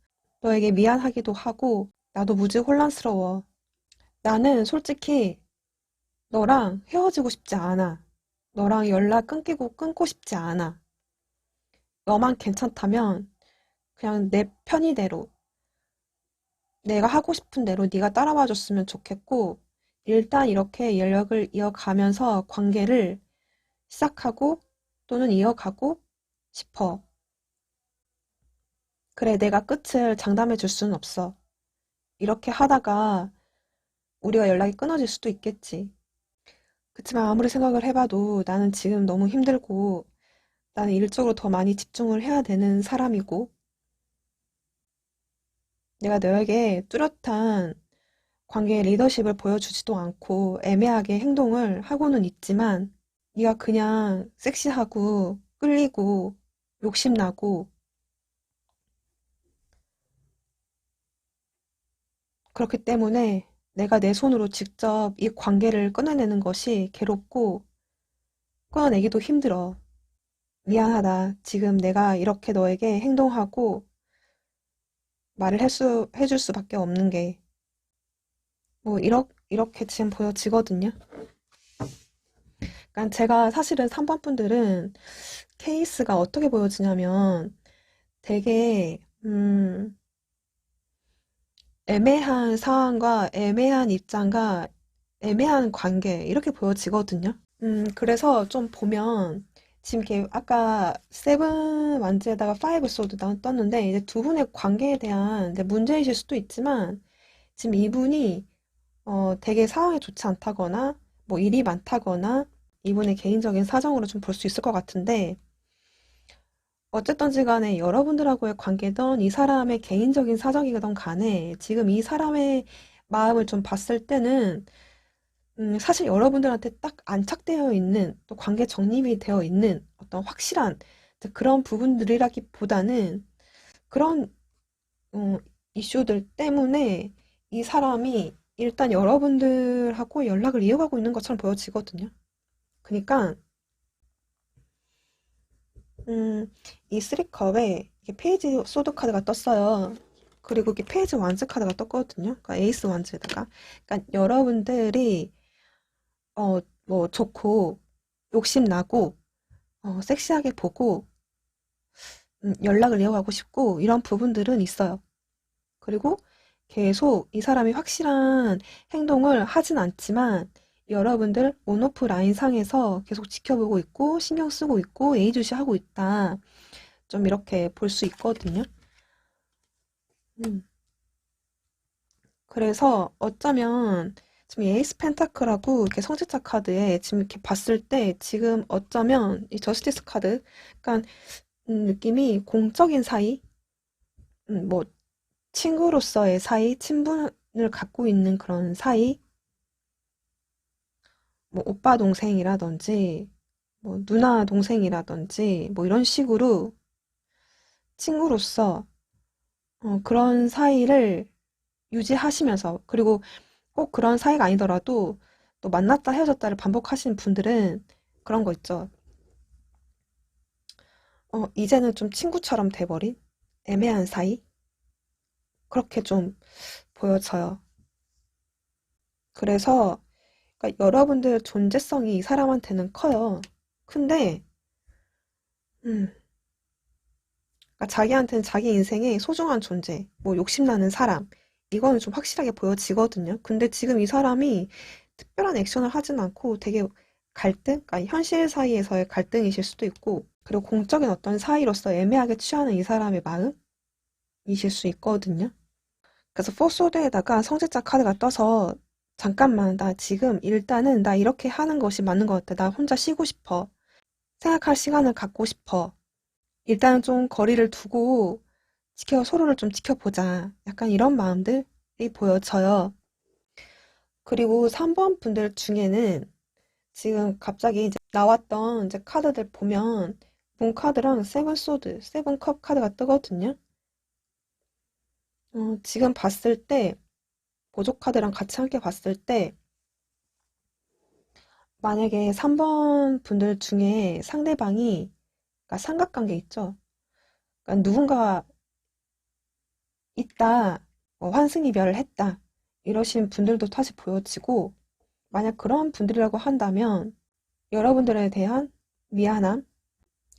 너에게 미안하기도 하고 나도 무지 혼란스러워. 나는 솔직히 너랑 헤어지고 싶지 않아. 너랑 연락 끊고 싶지 않아. 너만 괜찮다면 그냥 내 편의대로 내가 하고 싶은 대로 네가 따라와 줬으면 좋겠고 일단 이렇게 연락을 이어가면서 관계를 시작하고 또는 이어가고 싶어. 그래, 내가 끝을 장담해 줄 수는 없어. 이렇게 하다가 우리가 연락이 끊어질 수도 있겠지. 그치만 아무리 생각을 해봐도 나는 지금 너무 힘들고 나는 일적으로 더 많이 집중을 해야 되는 사람이고 내가 너에게 뚜렷한 관계의 리더십을 보여주지도 않고 애매하게 행동을 하고는 있지만 네가 그냥 섹시하고 끌리고 욕심나고 그렇기 때문에 내가 내 손으로 직접 이 관계를 끊어내는 것이 괴롭고 끊어내기도 힘들어. 미안하다. 지금 내가 이렇게 너에게 행동하고 말을 해줄 수밖에 없는 게, 뭐, 이렇게 지금 보여지거든요. 그러니까 제가 사실은 3번 분들은 케이스가 어떻게 보여지냐면 되게, 애매한 상황과 애매한 입장과 애매한 관계, 이렇게 보여지거든요. 그래서 좀 보면, 지금 이렇게 아까 세븐 완즈에다가 파이브 소드 떴는데, 이제 두 분의 관계에 대한 이제 문제이실 수도 있지만, 지금 이분이, 되게 상황이 좋지 않다거나, 뭐 일이 많다거나, 이분의 개인적인 사정으로 좀 볼 수 있을 것 같은데, 어쨌든지 간에 여러분들하고의 관계든 이 사람의 개인적인 사정이든 간에, 지금 이 사람의 마음을 좀 봤을 때는, 사실 여러분들한테 딱 안착되어 있는, 또 관계 정립이 되어 있는 어떤 확실한 이제 그런 부분들이라기보다는 그런 어, 이슈들 때문에 이 사람이 일단 여러분들하고 연락을 이어가고 있는 것처럼 보여지거든요. 그러니까 이 쓰리컵에 이렇게 페이지 소드 카드가 떴어요. 그리고 이렇게 페이지 완즈 카드가 떴거든요. 그러니까 에이스 완즈에다가. 그러니까 여러분들이 뭐 좋고 욕심나고 섹시하게 보고 연락을 이어가고 싶고 이런 부분들은 있어요. 그리고 계속 이 사람이 확실한 행동을 하진 않지만 여러분들 온오프 라인 상에서 계속 지켜보고 있고 신경 쓰고 있고 예의주시하고 있다. 좀 이렇게 볼 수 있거든요. 음. 그래서 어쩌면 지금 에이스 펜타클하고 이렇게 성직자 카드에 지금 이렇게 봤을 때 지금 어쩌면 이 저스티스 카드 약간 느낌이 공적인 사이, 뭐 친구로서의 사이, 친분 갖고 있는 그런 사이, 뭐 오빠 동생이라든지, 뭐 누나 동생이라든지, 뭐 이런 식으로 친구로서 그런 사이를 유지하시면서, 그리고 꼭 그런 사이가 아니더라도 또 만났다 헤어졌다를 반복하시는 분들은 그런 거 있죠. 이제는 좀 친구처럼 돼버린 애매한 사이? 그렇게 좀 보여져요. 그래서 그러니까 여러분들 존재성이 이 사람한테는 커요. 근데 음, 그러니까 자기한테는 자기 인생의 소중한 존재, 뭐 욕심나는 사람, 이거는 좀 확실하게 보여지거든요. 근데 지금 이 사람이 특별한 액션을 하진 않고 되게 갈등? 그러니까 현실 사이에서의 갈등이실 수도 있고, 그리고 공적인 어떤 사이로서 애매하게 취하는 이 사람의 마음이실 수 있거든요. 그래서 포소드에다가 성직자 카드가 떠서 잠깐만, 나 지금 일단은 나 이렇게 하는 것이 맞는 것 같아. 나 혼자 쉬고 싶어. 생각할 시간을 갖고 싶어. 일단은 좀 거리를 두고 서로를 좀 지켜보자. 약간 이런 마음들이 보여져요. 그리고 3번 분들 중에는 지금 갑자기 이제 나왔던 이제 카드들 보면 문 카드랑 세븐 소드, 세븐 컵 카드가 뜨거든요. 지금 봤을 때 보조 카드랑 같이 함께 봤을 때 만약에 3번 분들 중에 상대방이 그러니까 삼각관계 있죠. 그러니까 누군가 있다, 환승이별을 했다 이러신 분들도 사실 보여지고 만약 그런 분들이라고 한다면 여러분들에 대한 미안함,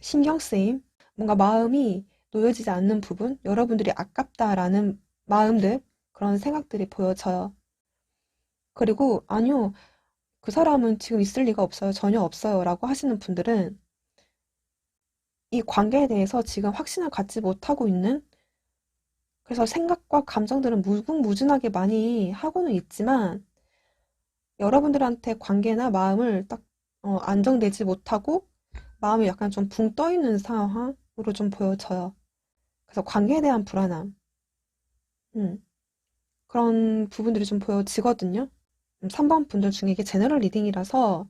신경 쓰임, 뭔가 마음이 놓여지지 않는 부분, 여러분들이 아깝다라는 마음들, 그런 생각들이 보여져요. 그리고 아니요, 그 사람은 지금 있을 리가 없어요. 전혀 없어요. 라고 하시는 분들은 이 관계에 대해서 지금 확신을 갖지 못하고 있는 그래서 생각과 감정들은 무궁무진하게 많이 하고는 있지만 여러분들한테 관계나 마음을 딱 안정되지 못하고 마음이 약간 좀 붕 떠 있는 상황으로 좀 보여져요. 그래서 관계에 대한 불안함, 음, 그런 부분들이 좀 보여지거든요. 3번 분들 중에 이게 제너럴 리딩이라서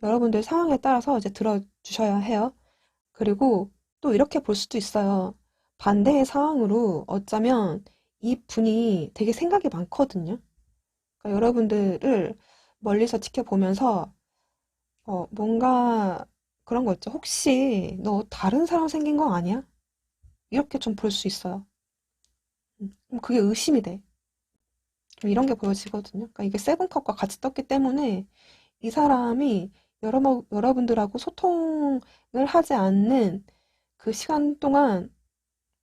여러분들 상황에 따라서 이제 들어주셔야 해요. 그리고 또 이렇게 볼 수도 있어요. 반대의 상황으로 어쩌면 이 분이 되게 생각이 많거든요. 그러니까 여러분들을 멀리서 지켜보면서 뭔가 그런 거 있죠. 혹시 너 다른 사람 생긴 거 아니야? 이렇게 좀 볼 수 있어요. 그럼 그게 의심이 돼. 좀 이런 게 보여지거든요. 그러니까 이게 세븐컵과 같이 떴기 때문에 이 사람이 여러분들하고 소통을 하지 않는 그 시간 동안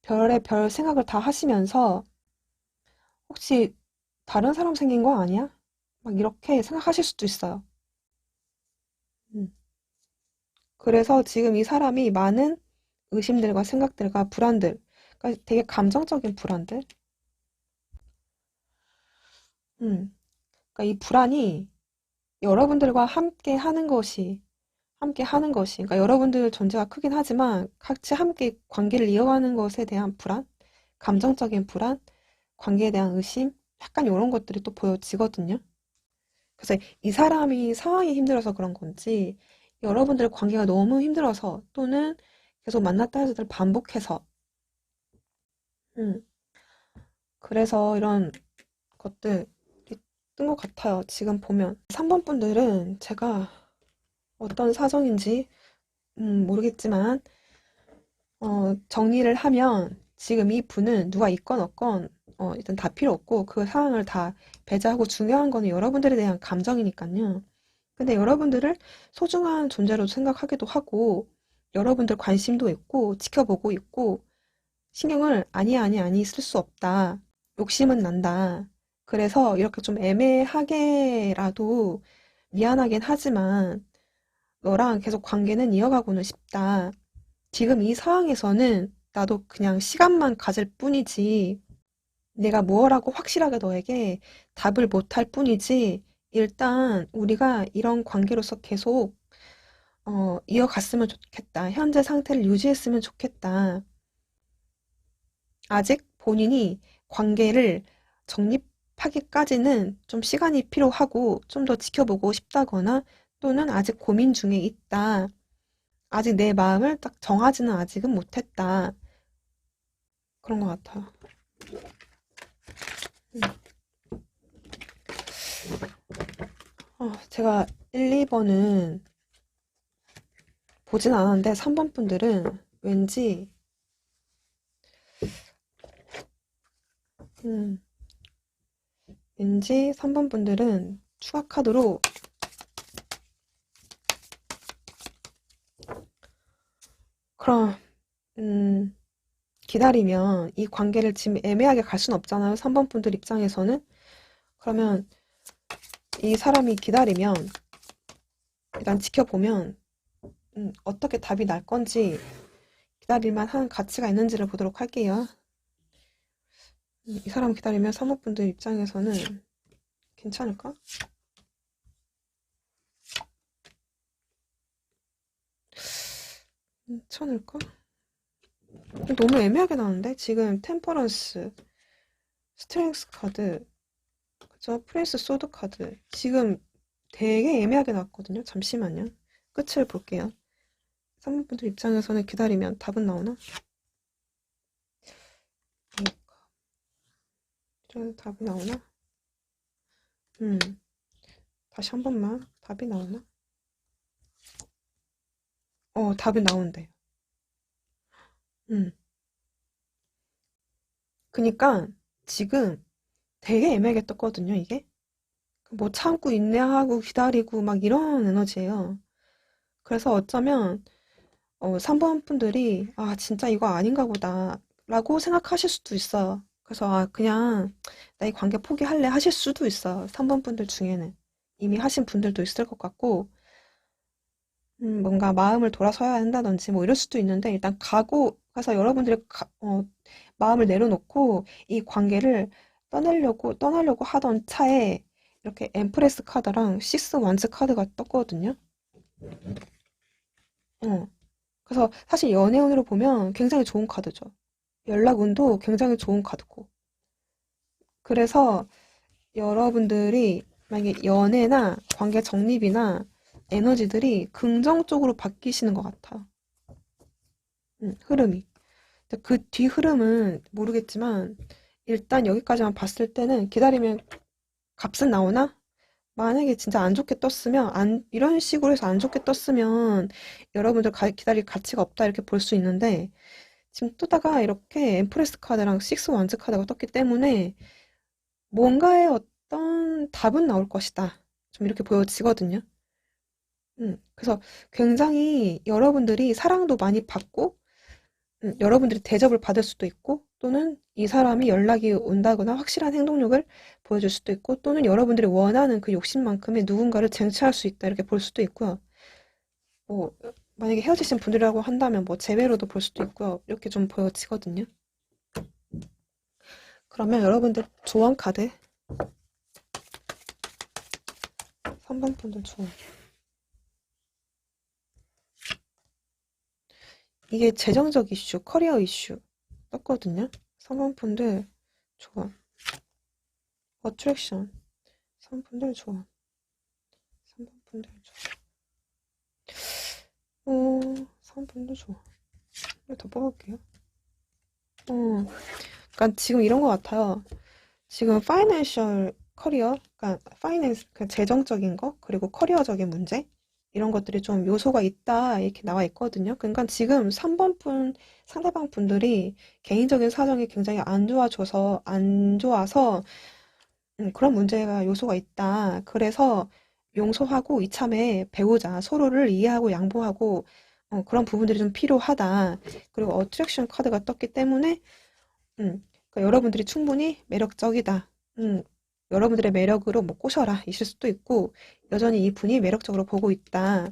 별의 별 생각을 다 하시면서 혹시 다른 사람 생긴 거 아니야? 막 이렇게 생각하실 수도 있어요. 음. 그래서 지금 이 사람이 많은 의심들과 생각들과 불안들, 그러니까 되게 감정적인 불안들, 음. 그러니까 이 불안이 여러분들과 함께 하는 것이, 그러니까 여러분들 존재가 크긴 하지만 같이 함께 관계를 이어가는 것에 대한 불안, 감정적인 불안, 관계에 대한 의심, 약간 이런 것들이 또 보여지거든요. 그래서 이 사람이 상황이 힘들어서 그런 건지, 여러분들 관계가 너무 힘들어서 또는 계속 만났다 해서들 반복해서, 음, 그래서 이런 것들이 뜬 것 같아요. 지금 보면. 3번 분들은 제가 어떤 사정인지, 모르겠지만, 정리를 하면 지금 이 분은 누가 있건 없건, 일단 다 필요 없고 그 상황을 다 배제하고 중요한 거는 여러분들에 대한 감정이니까요. 근데 여러분들을 소중한 존재로 생각하기도 하고, 여러분들 관심도 있고, 지켜보고 있고, 신경을 아니 쓸 수 없다. 욕심은 난다. 그래서 이렇게 좀 애매하게라도 미안하긴 하지만 너랑 계속 관계는 이어가고는 싶다. 지금 이 상황에서는 나도 그냥 시간만 가질 뿐이지 내가 뭐라고 확실하게 너에게 답을 못할 뿐이지 일단 우리가 이런 관계로서 계속 이어갔으면 좋겠다. 현재 상태를 유지했으면 좋겠다. 아직 본인이 관계를 하기까지는 좀 시간이 필요하고 좀 더 지켜보고 싶다거나 또는 아직 고민 중에 있다. 아직 내 마음을 딱 정하지는 아직은 못했다. 그런 것 같아. 음. 제가 1, 2번은 보진 않았는데 3번 분들은 음, 왠지 3번 분들은 추가 카드로 그럼 기다리면 이 관계를 지금 애매하게 갈 수는 없잖아요. 3번 분들 입장에서는. 그러면 이 사람이 기다리면 일단 지켜보면 어떻게 답이 날 건지 기다릴만 한 가치가 있는지를 보도록 할게요. 이 사람 기다리면 3번 분들 입장에서는 괜찮을까? 괜찮을까? 너무 애매하게 나오는데? 지금 템퍼런스, 스트렝스 카드, 그죠? 프린스 소드 카드. 지금 되게 애매하게 나왔거든요. 잠시만요. 끝을 볼게요. 3번 분들 입장에서는 기다리면 답은 나오나? 이런 답이 나오나? 다시 한 번만. 답이 나오나? 답이 나온대요. 음. 그니까 지금 되게 애매하게 떴거든요, 이게. 뭐 참고 인내하고 기다리고 막 이런 에너지예요. 그래서 어쩌면 3번 분들이 아 진짜 이거 아닌가 보다 라고 생각하실 수도 있어요. 그래서 아 그냥 나 이 관계 포기할래 하실 수도 있어요. 3번 분들 중에는 이미 하신 분들도 있을 것 같고 뭔가 마음을 돌아서야 한다든지 뭐 이럴 수도 있는데 일단 가고 가서 여러분들이 마음을 내려놓고 이 관계를 떠나려고 하던 차에 이렇게 엠프레스 카드랑 식스 완즈 카드가 떴거든요. 어. 그래서 사실 연애운으로 보면 굉장히 좋은 카드죠. 연락운도 굉장히 좋은 카드고. 그래서 여러분들이 만약에 연애나 관계 정립이나 에너지들이 긍정적으로 바뀌시는 것 같아. 흐름이. 근데 그 뒤 흐름은 모르겠지만 일단 여기까지만 봤을 때는 기다리면 값은 나오나? 만약에 진짜 안 좋게 떴으면 이런 식으로 해서 안 좋게 떴으면 여러분들 기다릴 가치가 없다 이렇게 볼 수 있는데 지금 뜨다가 이렇게 엠프레스 카드랑 식스 완즈 카드가 떴기 때문에 뭔가의 어떤 답은 나올 것이다. 좀 이렇게 보여지거든요. 그래서 굉장히 여러분들이 사랑도 많이 받고 여러분들이 대접을 받을 수도 있고 또는 이 사람이 연락이 온다거나 확실한 행동력을 보여줄 수도 있고 또는 여러분들이 원하는 그 욕심만큼의 누군가를 쟁취할 수 있다 이렇게 볼 수도 있고요. 뭐 만약에 헤어지신 분들이라고 한다면 뭐 재회로도 볼 수도 있고요. 이렇게 좀 보여지거든요. 그러면 여러분들 조언 카드 3번 분들 조언. 이게 재정적 이슈, 커리어 이슈 떴거든요. 3번 분들 조언. 어트랙션 3번 분들 조언. 3번 분들 조언. 3번 분들 조언. 하나 더 뽑을게요. 그러니까 지금 이런 것 같아요. 지금 파이낸셜 커리어, 그러니까 파이낸스, 그 재정적인 거, 그리고 커리어적인 문제 이런 것들이 좀 요소가 있다 이렇게 나와 있거든요. 그러니까 지금 3번 상대방 분들이 개인적인 사정이 굉장히 안 좋아서 그런 문제가 요소가 있다. 그래서 용서하고 이참에 배우자, 서로를 이해하고 양보하고 그런 부분들이 좀 필요하다. 그리고 어트랙션 카드가 떴기 때문에 그러니까 여러분들이 충분히 매력적이다. 여러분들의 매력으로 뭐 꼬셔라 있을 수도 있고 여전히 이분이 매력적으로 보고 있다.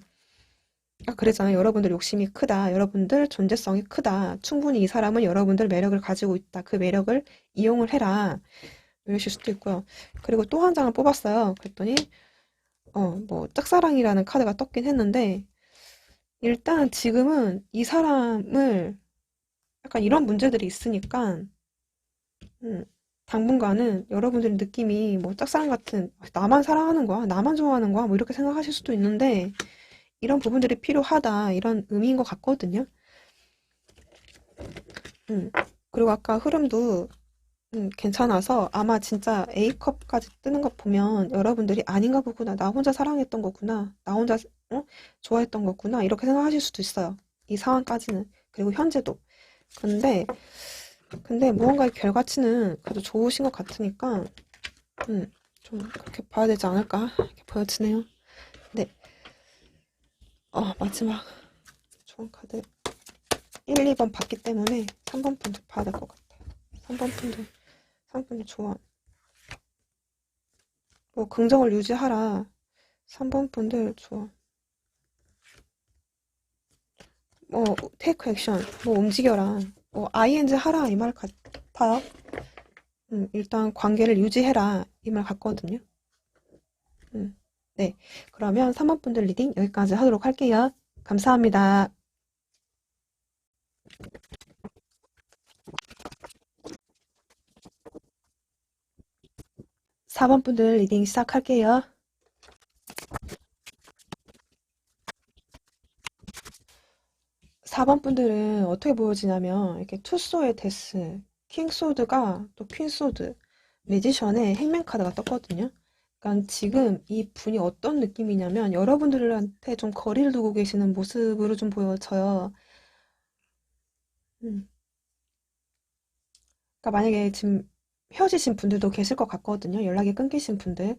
아, 그랬잖아요. 여러분들 욕심이 크다. 여러분들 존재성이 크다. 충분히 이 사람은 여러분들 매력을 가지고 있다. 그 매력을 이용을 해라. 이러실 수도 있고요. 그리고 또 한 장을 뽑았어요. 그랬더니 뭐 짝사랑이라는 카드가 떴긴 했는데 일단 지금은 이 사람을 약간 이런 문제들이 있으니까 음, 당분간은 여러분들의 느낌이 뭐 짝사랑 같은 나만 사랑하는 거야, 나만 좋아하는 거야, 뭐 이렇게 생각하실 수도 있는데 이런 부분들이 필요하다 이런 의미인 것 같거든요. 음. 그리고 아까 흐름도 괜찮아서 아마 진짜 A컵까지 뜨는 거 보면 여러분들이 아닌가 보구나. 나 혼자 사랑했던 거구나. 나 혼자 어? 좋아했던 거구나. 이렇게 생각하실 수도 있어요. 이 상황까지는. 그리고 현재도. 근데 무언가의 결과치는 그래도 좋으신 것 같으니까 좀 그렇게 봐야 되지 않을까 이렇게 보여지네요. 네. 마지막 좋은 카드 1, 2번 봤기 때문에 3번 분들 봐야 될 것 같아요. 3번 분들 상품의 조언. 뭐 긍정을 유지하라. 3번 분들 조언. 뭐 테이크 액션. 뭐 움직여라. 뭐 ing 하라 이 말 같아요. 일단 관계를 유지해라 이 말 같거든요. 네. 그러면 3번 분들 리딩 여기까지 하도록 할게요. 감사합니다. 4번 분들 리딩 시작할게요. 4번 분들은 어떻게 보여지냐면 이렇게 투소의 데스, 킹소드가 또 퀸소드, 매지션의 행맨 카드가 떴거든요. 그러니까 지금 이 분이 어떤 느낌이냐면 여러분들한테 좀 거리를 두고 계시는 모습으로 좀 보여져요. 음. 그러니까 만약에 지금 헤어지신 분들도 계실 것 같거든요. 연락이 끊기신 분들.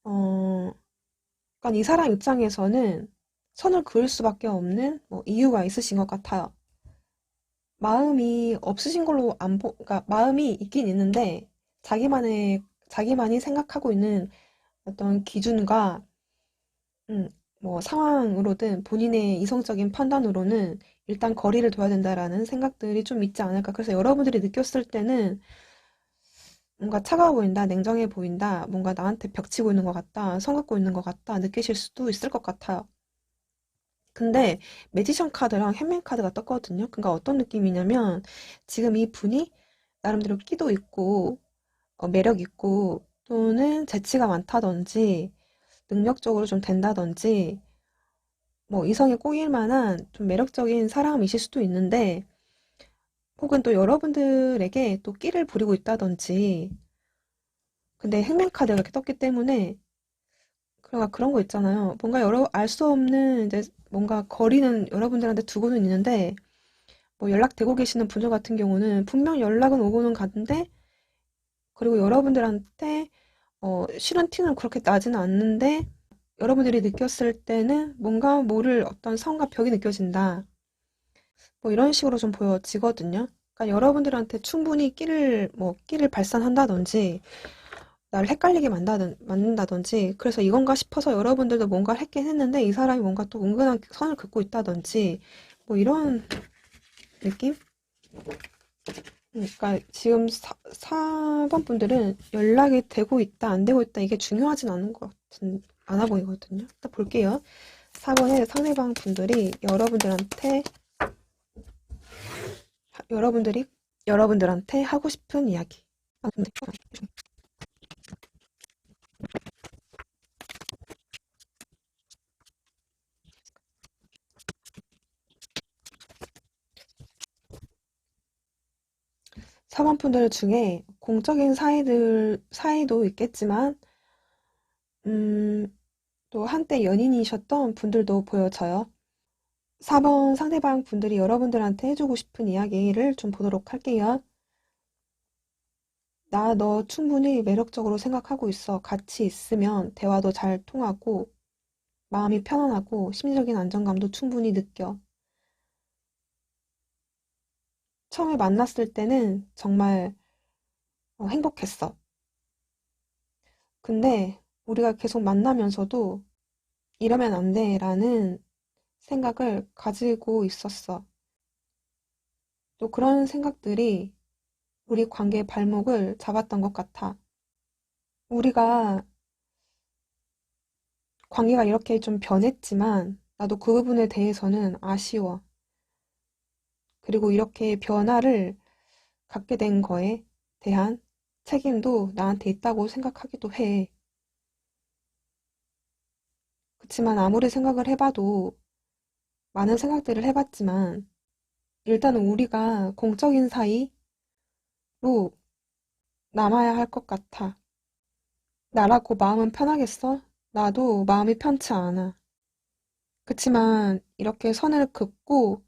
어, 그러니까 이 사람 입장에서는 선을 그을 수밖에 없는 뭐 이유가 있으신 것 같아요. 마음이 없으신 걸로 그러니까 마음이 있긴 있는데 자기만이 생각하고 있는 어떤 기준과 음, 뭐 상황으로든 본인의 이성적인 판단으로는 일단 거리를 둬야 된다라는 생각들이 좀 있지 않을까. 그래서 여러분들이 느꼈을 때는 뭔가 차가워 보인다, 냉정해 보인다, 뭔가 나한테 벽치고 있는 것 같다, 선 긋고 있는 것 같다 느끼실 수도 있을 것 같아요. 근데 매지션 카드랑 행맨 카드가 떴거든요. 그러니까 어떤 느낌이냐면 지금 이 분이 나름대로 끼도 있고 매력 있고 또는 재치가 많다든지 능력적으로 좀 된다든지 뭐 이성에 꼬일 만한 좀 매력적인 사람이실 수도 있는데 혹은 또 여러분들에게 또 끼를 부리고 있다든지 근데 행맨 카드가 이렇게 떴기 때문에 그러니까 그런 거 있잖아요. 뭔가 여러 알 수 없는 이제 뭔가 거리는 여러분들한테 두고는 있는데 뭐 연락되고 계시는 분들 같은 경우는 분명 연락은 오고는 가는데 그리고 여러분들한테 싫은 티는 그렇게 나지는 않는데 여러분들이 느꼈을 때는 뭔가 모를 어떤 선과 벽이 느껴진다. 뭐 이런 식으로 좀 보여지거든요. 그러니까 여러분들한테 충분히 끼를 발산한다든지 나를 헷갈리게 만든다든지 그래서 이건가 싶어서 여러분들도 뭔가를 했긴 했는데 이 사람이 뭔가 또 은근한 선을 긋고 있다든지 뭐 이런 느낌? 그러니까 지금 4번 분들은 연락이 되고 있다, 안 되고 있다 이게 중요하진 않은 것 같은 않아 보이거든요. 일단 볼게요. 4번에 상대방 분들이 여러분들이 여러분들한테 하고 싶은 이야기. 아, 근데 4번 분들 중에 공적인 사이도 있겠지만, 또 한때 연인이셨던 분들도 보여져요. 4번 상대방 분들이 여러분들한테 해주고 싶은 이야기를 좀 보도록 할게요. 나 너 충분히 매력적으로 생각하고 있어. 같이 있으면 대화도 잘 통하고, 마음이 편안하고, 심리적인 안정감도 충분히 느껴. 처음에 만났을 때는 정말 행복했어. 근데 우리가 계속 만나면서도 이러면 안 돼라는 생각을 가지고 있었어. 또 그런 생각들이 우리 관계의 발목을 잡았던 것 같아. 우리가 관계가 이렇게 좀 변했지만 나도 그 부분에 대해서는 아쉬워. 그리고 이렇게 변화를 갖게 된 거에 대한 책임도 나한테 있다고 생각하기도 해. 그치만 아무리 생각을 해봐도, 많은 생각들을 해봤지만, 일단은 우리가 공적인 사이로 남아야 할 것 같아. 나라고 마음은 편하겠어? 나도 마음이 편치 않아. 그치만 이렇게 선을 긋고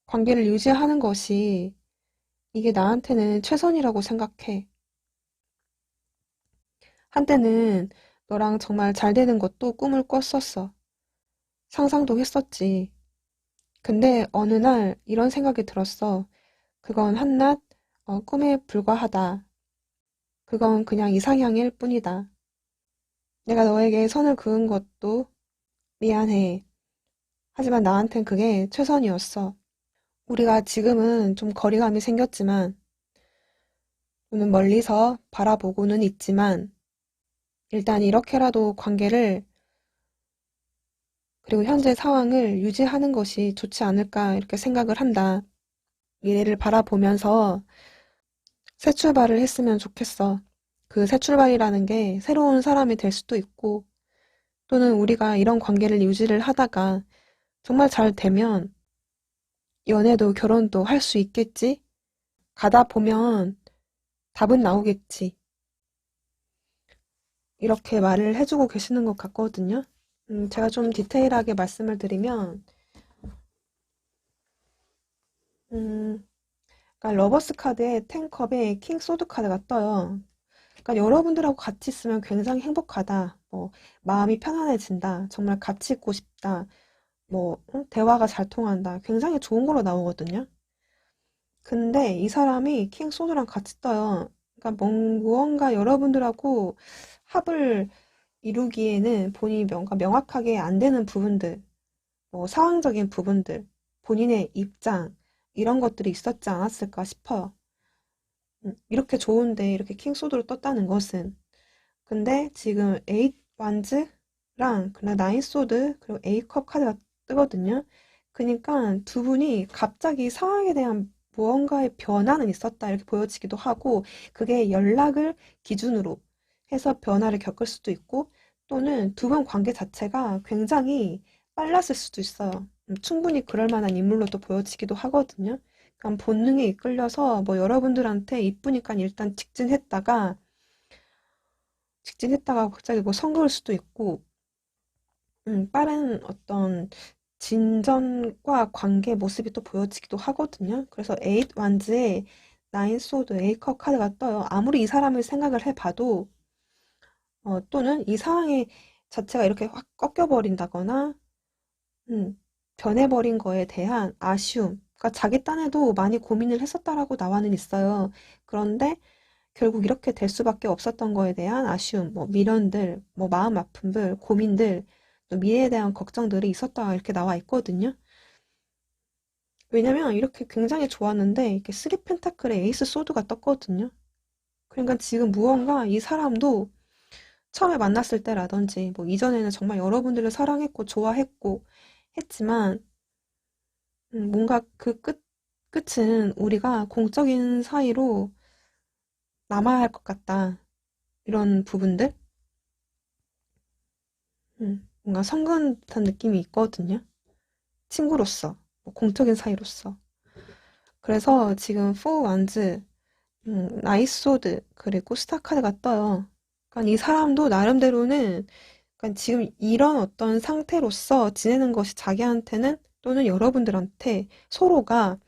관계를 유지하는 것이 이게 나한테는 최선이라고 생각해. 한때는 너랑 정말 잘 되는 것도 꿈을 꿨었어. 상상도 했었지. 근데 어느 날 이런 생각이 들었어. 그건 한낱 꿈에 불과하다. 그건 그냥 이상향일 뿐이다. 내가 너에게 선을 그은 것도 미안해. 하지만 나한텐 그게 최선이었어. 우리가 지금은 좀 거리감이 생겼지만, 또는 멀리서 바라보고는 있지만, 일단 이렇게라도 관계를, 그리고 현재 상황을 유지하는 것이 좋지 않을까, 이렇게 생각을 한다. 미래를 바라보면서 새 출발을 했으면 좋겠어. 그 새 출발이라는 게 새로운 사람이 될 수도 있고, 또는 우리가 이런 관계를 유지를 하다가 정말 잘 되면 연애도 결혼도 할 수 있겠지? 가다 보면 답은 나오겠지. 이렇게 말을 해주고 계시는 것 같거든요. 제가 좀 디테일하게 말씀을 드리면, 음, 그러니까 러버스 카드에 텐컵에 킹 소드 카드가 떠요. 그러니까 여러분들하고 같이 있으면 굉장히 행복하다. 뭐, 마음이 편안해진다. 정말 같이 있고 싶다. 뭐, 대화가 잘 통한다. 굉장히 좋은 걸로 나오거든요. 근데 이 사람이 킹 소드랑 같이 떠요. 그러니까 무언가 여러분들하고 합을 이루기에는 본인이 뭔가 명확하게 안 되는 부분들, 뭐 상황적인 부분들, 본인의 입장, 이런 것들이 있었지 않았을까 싶어요. 이렇게 좋은데 이렇게 킹소드로 떴다는 것은. 근데 지금 에잇 완즈랑 그냥 나인 소드 그리고 에이컵 카드가 뜨거든요. 그러니까 두 분이 갑자기 상황에 대한 무언가의 변화는 있었다 이렇게 보여지기도 하고 그게 연락을 기준으로 해서 변화를 겪을 수도 있고 또는 두 분 관계 자체가 굉장히 빨랐을 수도 있어요. 충분히 그럴 만한 인물로 또 보여지기도 하거든요. 그러니까 본능에 이끌려서 뭐 여러분들한테 이쁘니까 일단 직진했다가 갑자기 뭐 선거일 수도 있고, 빠른 어떤 진전과 관계 모습이 또 보여지기도 하거든요. 그래서 에잇 완즈에 나인 소드, 에이컵 카드가 떠요. 아무리 이 사람을 생각을 해봐도, 또는 이 상황의 자체가 이렇게 확 꺾여버린다거나, 음, 변해버린 거에 대한 아쉬움. 그러니까 자기 딴에도 많이 고민을 했었다라고 나와는 있어요. 그런데 결국 이렇게 될 수밖에 없었던 거에 대한 아쉬움, 뭐 미련들, 뭐 마음 아픔들, 고민들, 또 미래에 대한 걱정들이 있었다 이렇게 나와 있거든요. 왜냐면 이렇게 굉장히 좋았는데 이렇게 쓰리 펜타클의 에이스 소드가 떴거든요. 그러니까 지금 무언가 이 사람도 처음에 만났을 때라든지 뭐 이전에는 정말 여러분들을 사랑했고 좋아했고 했지만 뭔가 그 끝은 우리가 공적인 사이로 남아야 할 것 같다. 이런 부분들? 뭔가 성근 듯한 느낌이 있거든요. 친구로서, 뭐 공적인 사이로서. 그래서 지금 포 완즈, 나이스 소드, 그리고 스타카드가 떠요. 그러니까 이 사람도 나름대로는 그러니까 지금 이런 어떤 상태로서 지내는 것이 자기한테는 또는 여러분들한테 서로가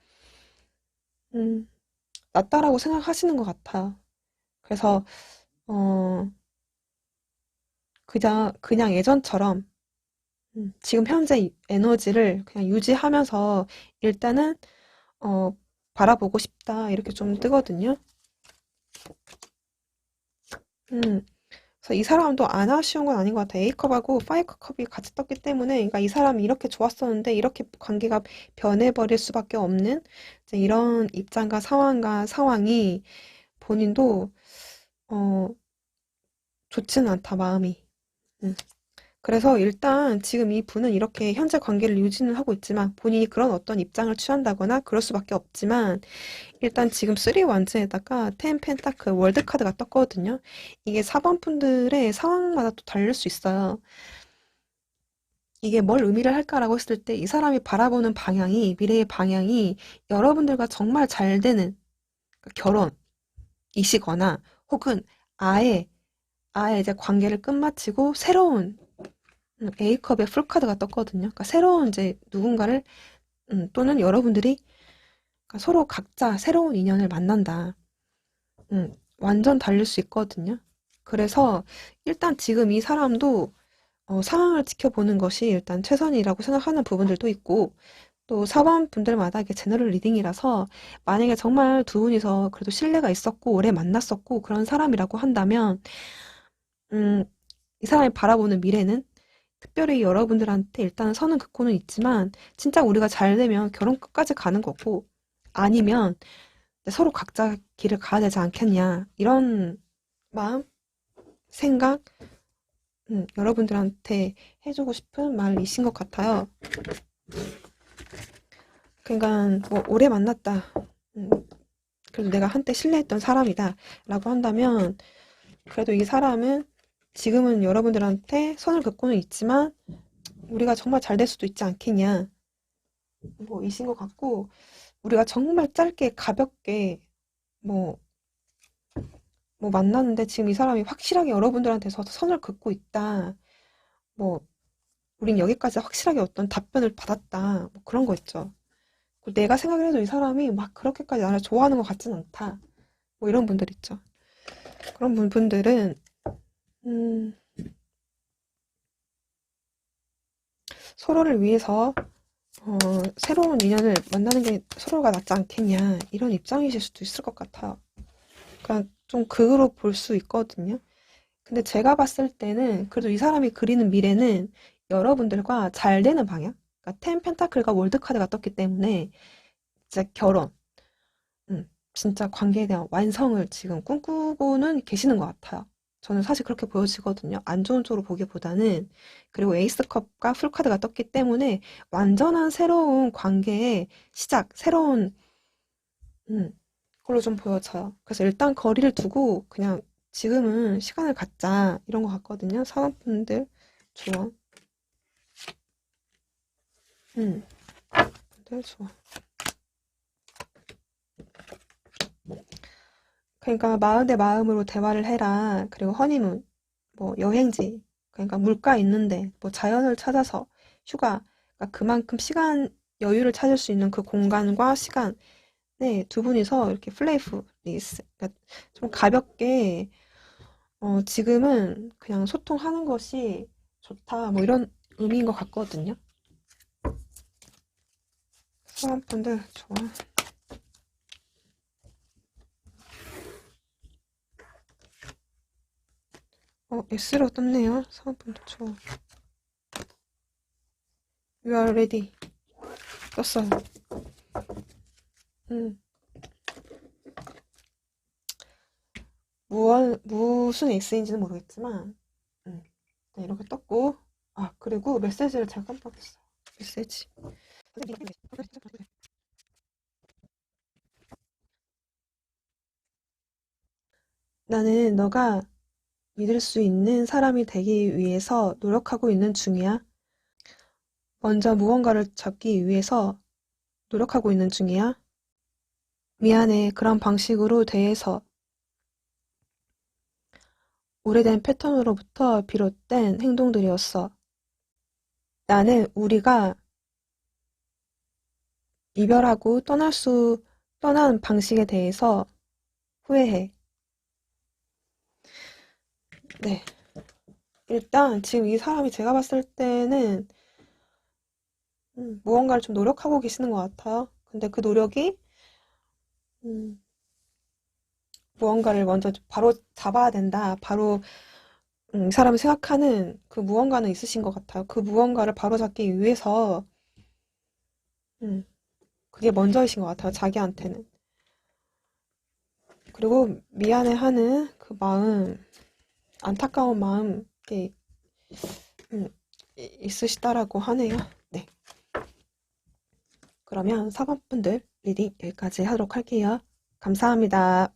음, 낫다라고 생각하시는 것 같아요. 그래서 어, 그냥 예전처럼 지금 현재 이 에너지를 그냥 유지하면서 일단은 어, 바라보고 싶다 이렇게 좀 뜨거든요. 음, 그래서 이 사람도 안 아쉬운 건 아닌 것 같아. A컵하고 파이컵이 같이 떴기 때문에, 그러니까 이 사람이 이렇게 좋았었는데 이렇게 관계가 변해버릴 수밖에 없는 이제 이런 입장과 상황과 상황이 본인도 어, 좋지는 않다 마음이. 음. 그래서 일단 지금 이 분은 이렇게 현재 관계를 유지는 하고 있지만 본인이 그런 어떤 입장을 취한다거나 그럴 수밖에 없지만 일단 지금 3 완즈에다가 10 펜타클 월드 카드가 떴거든요. 이게 4번 분들의 상황마다 또 다를 수 있어요. 이게 뭘 의미를 할까라고 했을 때 이 사람이 바라보는 방향이 미래의 방향이 여러분들과 정말 잘 되는 결혼이시거나 혹은 아예 이제 관계를 끝마치고 새로운 A컵의 풀카드가 떴거든요. 그러니까 새로운 이제 누군가를 또는 여러분들이 그러니까 서로 각자 새로운 인연을 만난다. 완전 달릴 수 있거든요. 그래서 일단 지금 이 사람도 상황을 지켜보는 것이 일단 최선이라고 생각하는 부분들도 있고 또 4번 분들마다 이게 제너럴 리딩이라서 만약에 정말 두 분이서 그래도 신뢰가 있었고 오래 만났었고 그런 사람이라고 한다면 음, 이 사람이 바라보는 미래는 특별히 여러분들한테 일단 선은 긋고는 있지만 진짜 우리가 잘 되면 결혼 끝까지 가는 거고 아니면 서로 각자 길을 가야 되지 않겠냐 이런 마음, 생각 여러분들한테 해주고 싶은 말이신 것 같아요. 그러니까 뭐 오래 만났다. 음, 그래도 내가 한때 신뢰했던 사람이다 라고 한다면 그래도 이 사람은 지금은 여러분들한테 선을 긋고는 있지만 우리가 정말 잘 될 수도 있지 않겠냐 뭐 이신 것 같고 우리가 정말 짧게 가볍게 뭐, 뭐 만났는데 지금 이 사람이 확실하게 여러분들한테서 선을 긋고 있다. 뭐 우린 여기까지 확실하게 어떤 답변을 받았다. 뭐 그런 거 있죠. 내가 생각을 해도 이 사람이 막 그렇게까지 나를 좋아하는 것 같진 않다. 뭐 이런 분들 있죠. 그런 분들은 음, 서로를 위해서 새로운 인연을 만나는 게 서로가 낫지 않겠냐 이런 입장이실 수도 있을 것 같아요. 그러니까 좀 극으로 볼 수 있거든요. 근데 제가 봤을 때는 그래도 이 사람이 그리는 미래는 여러분들과 잘 되는 방향. 그러니까 텐 펜타클과 월드 카드가 떴기 때문에 진짜 결혼, 진짜 관계에 대한 완성을 지금 꿈꾸고는 계시는 것 같아요. 저는 사실 그렇게 보여지거든요. 안 좋은 쪽으로 보기보다는 그리고 에이스 컵과 풀 카드가 떴기 때문에 완전한 새로운 관계의 시작, 새로운 걸로 좀 보여져요. 그래서 일단 거리를 두고 그냥 지금은 시간을 갖자 이런 것 같거든요. 사원분들 조언. 분들 조언. 그러니까 마음 대 마음으로 대화를 해라. 그리고 허니문, 뭐 여행지, 그러니까 물가 있는데 뭐 자연을 찾아서 휴가, 그러니까 그만큼 시간 여유를 찾을 수 있는 그 공간과 시간, 네, 두 분이서 이렇게 플레이풀리스, 그러니까 좀 가볍게 지금은 그냥 소통하는 것이 좋다, 뭐 이런 의미인 것 같거든요. 사람분들 좋아. S로 떴네요. 사람분들 좋아. You are ready. 떴어요. 음. 무슨 S인지는 모르겠지만, 네, 이렇게 떴고, 그리고 메시지를 제가 깜빡했어요. 메시지. 나는 너가 믿을 수 있는 사람이 되기 위해서 노력하고 있는 중이야. 먼저 무언가를 잡기 위해서 노력하고 있는 중이야. 미안해. 그런 방식으로 대해서 오래된 패턴으로부터 비롯된 행동들이었어. 나는 우리가 이별하고 떠난 방식에 대해서 후회해. 네. 일단 지금 이 사람이 제가 봤을 때는 무언가를 좀 노력하고 계시는 것 같아요. 근데 그 노력이 음, 무언가를 먼저 바로 잡아야 된다. 바로 이 사람이 생각하는 그 무언가는 있으신 것 같아요. 그 무언가를 바로 잡기 위해서 음, 그게 먼저이신 것 같아요. 자기한테는. 그리고 미안해하는 그 마음, 안타까운 마음, 이게 있으시다라고 하네요. 네. 그러면 4번 분들 리딩 여기까지 하도록 할게요. 감사합니다.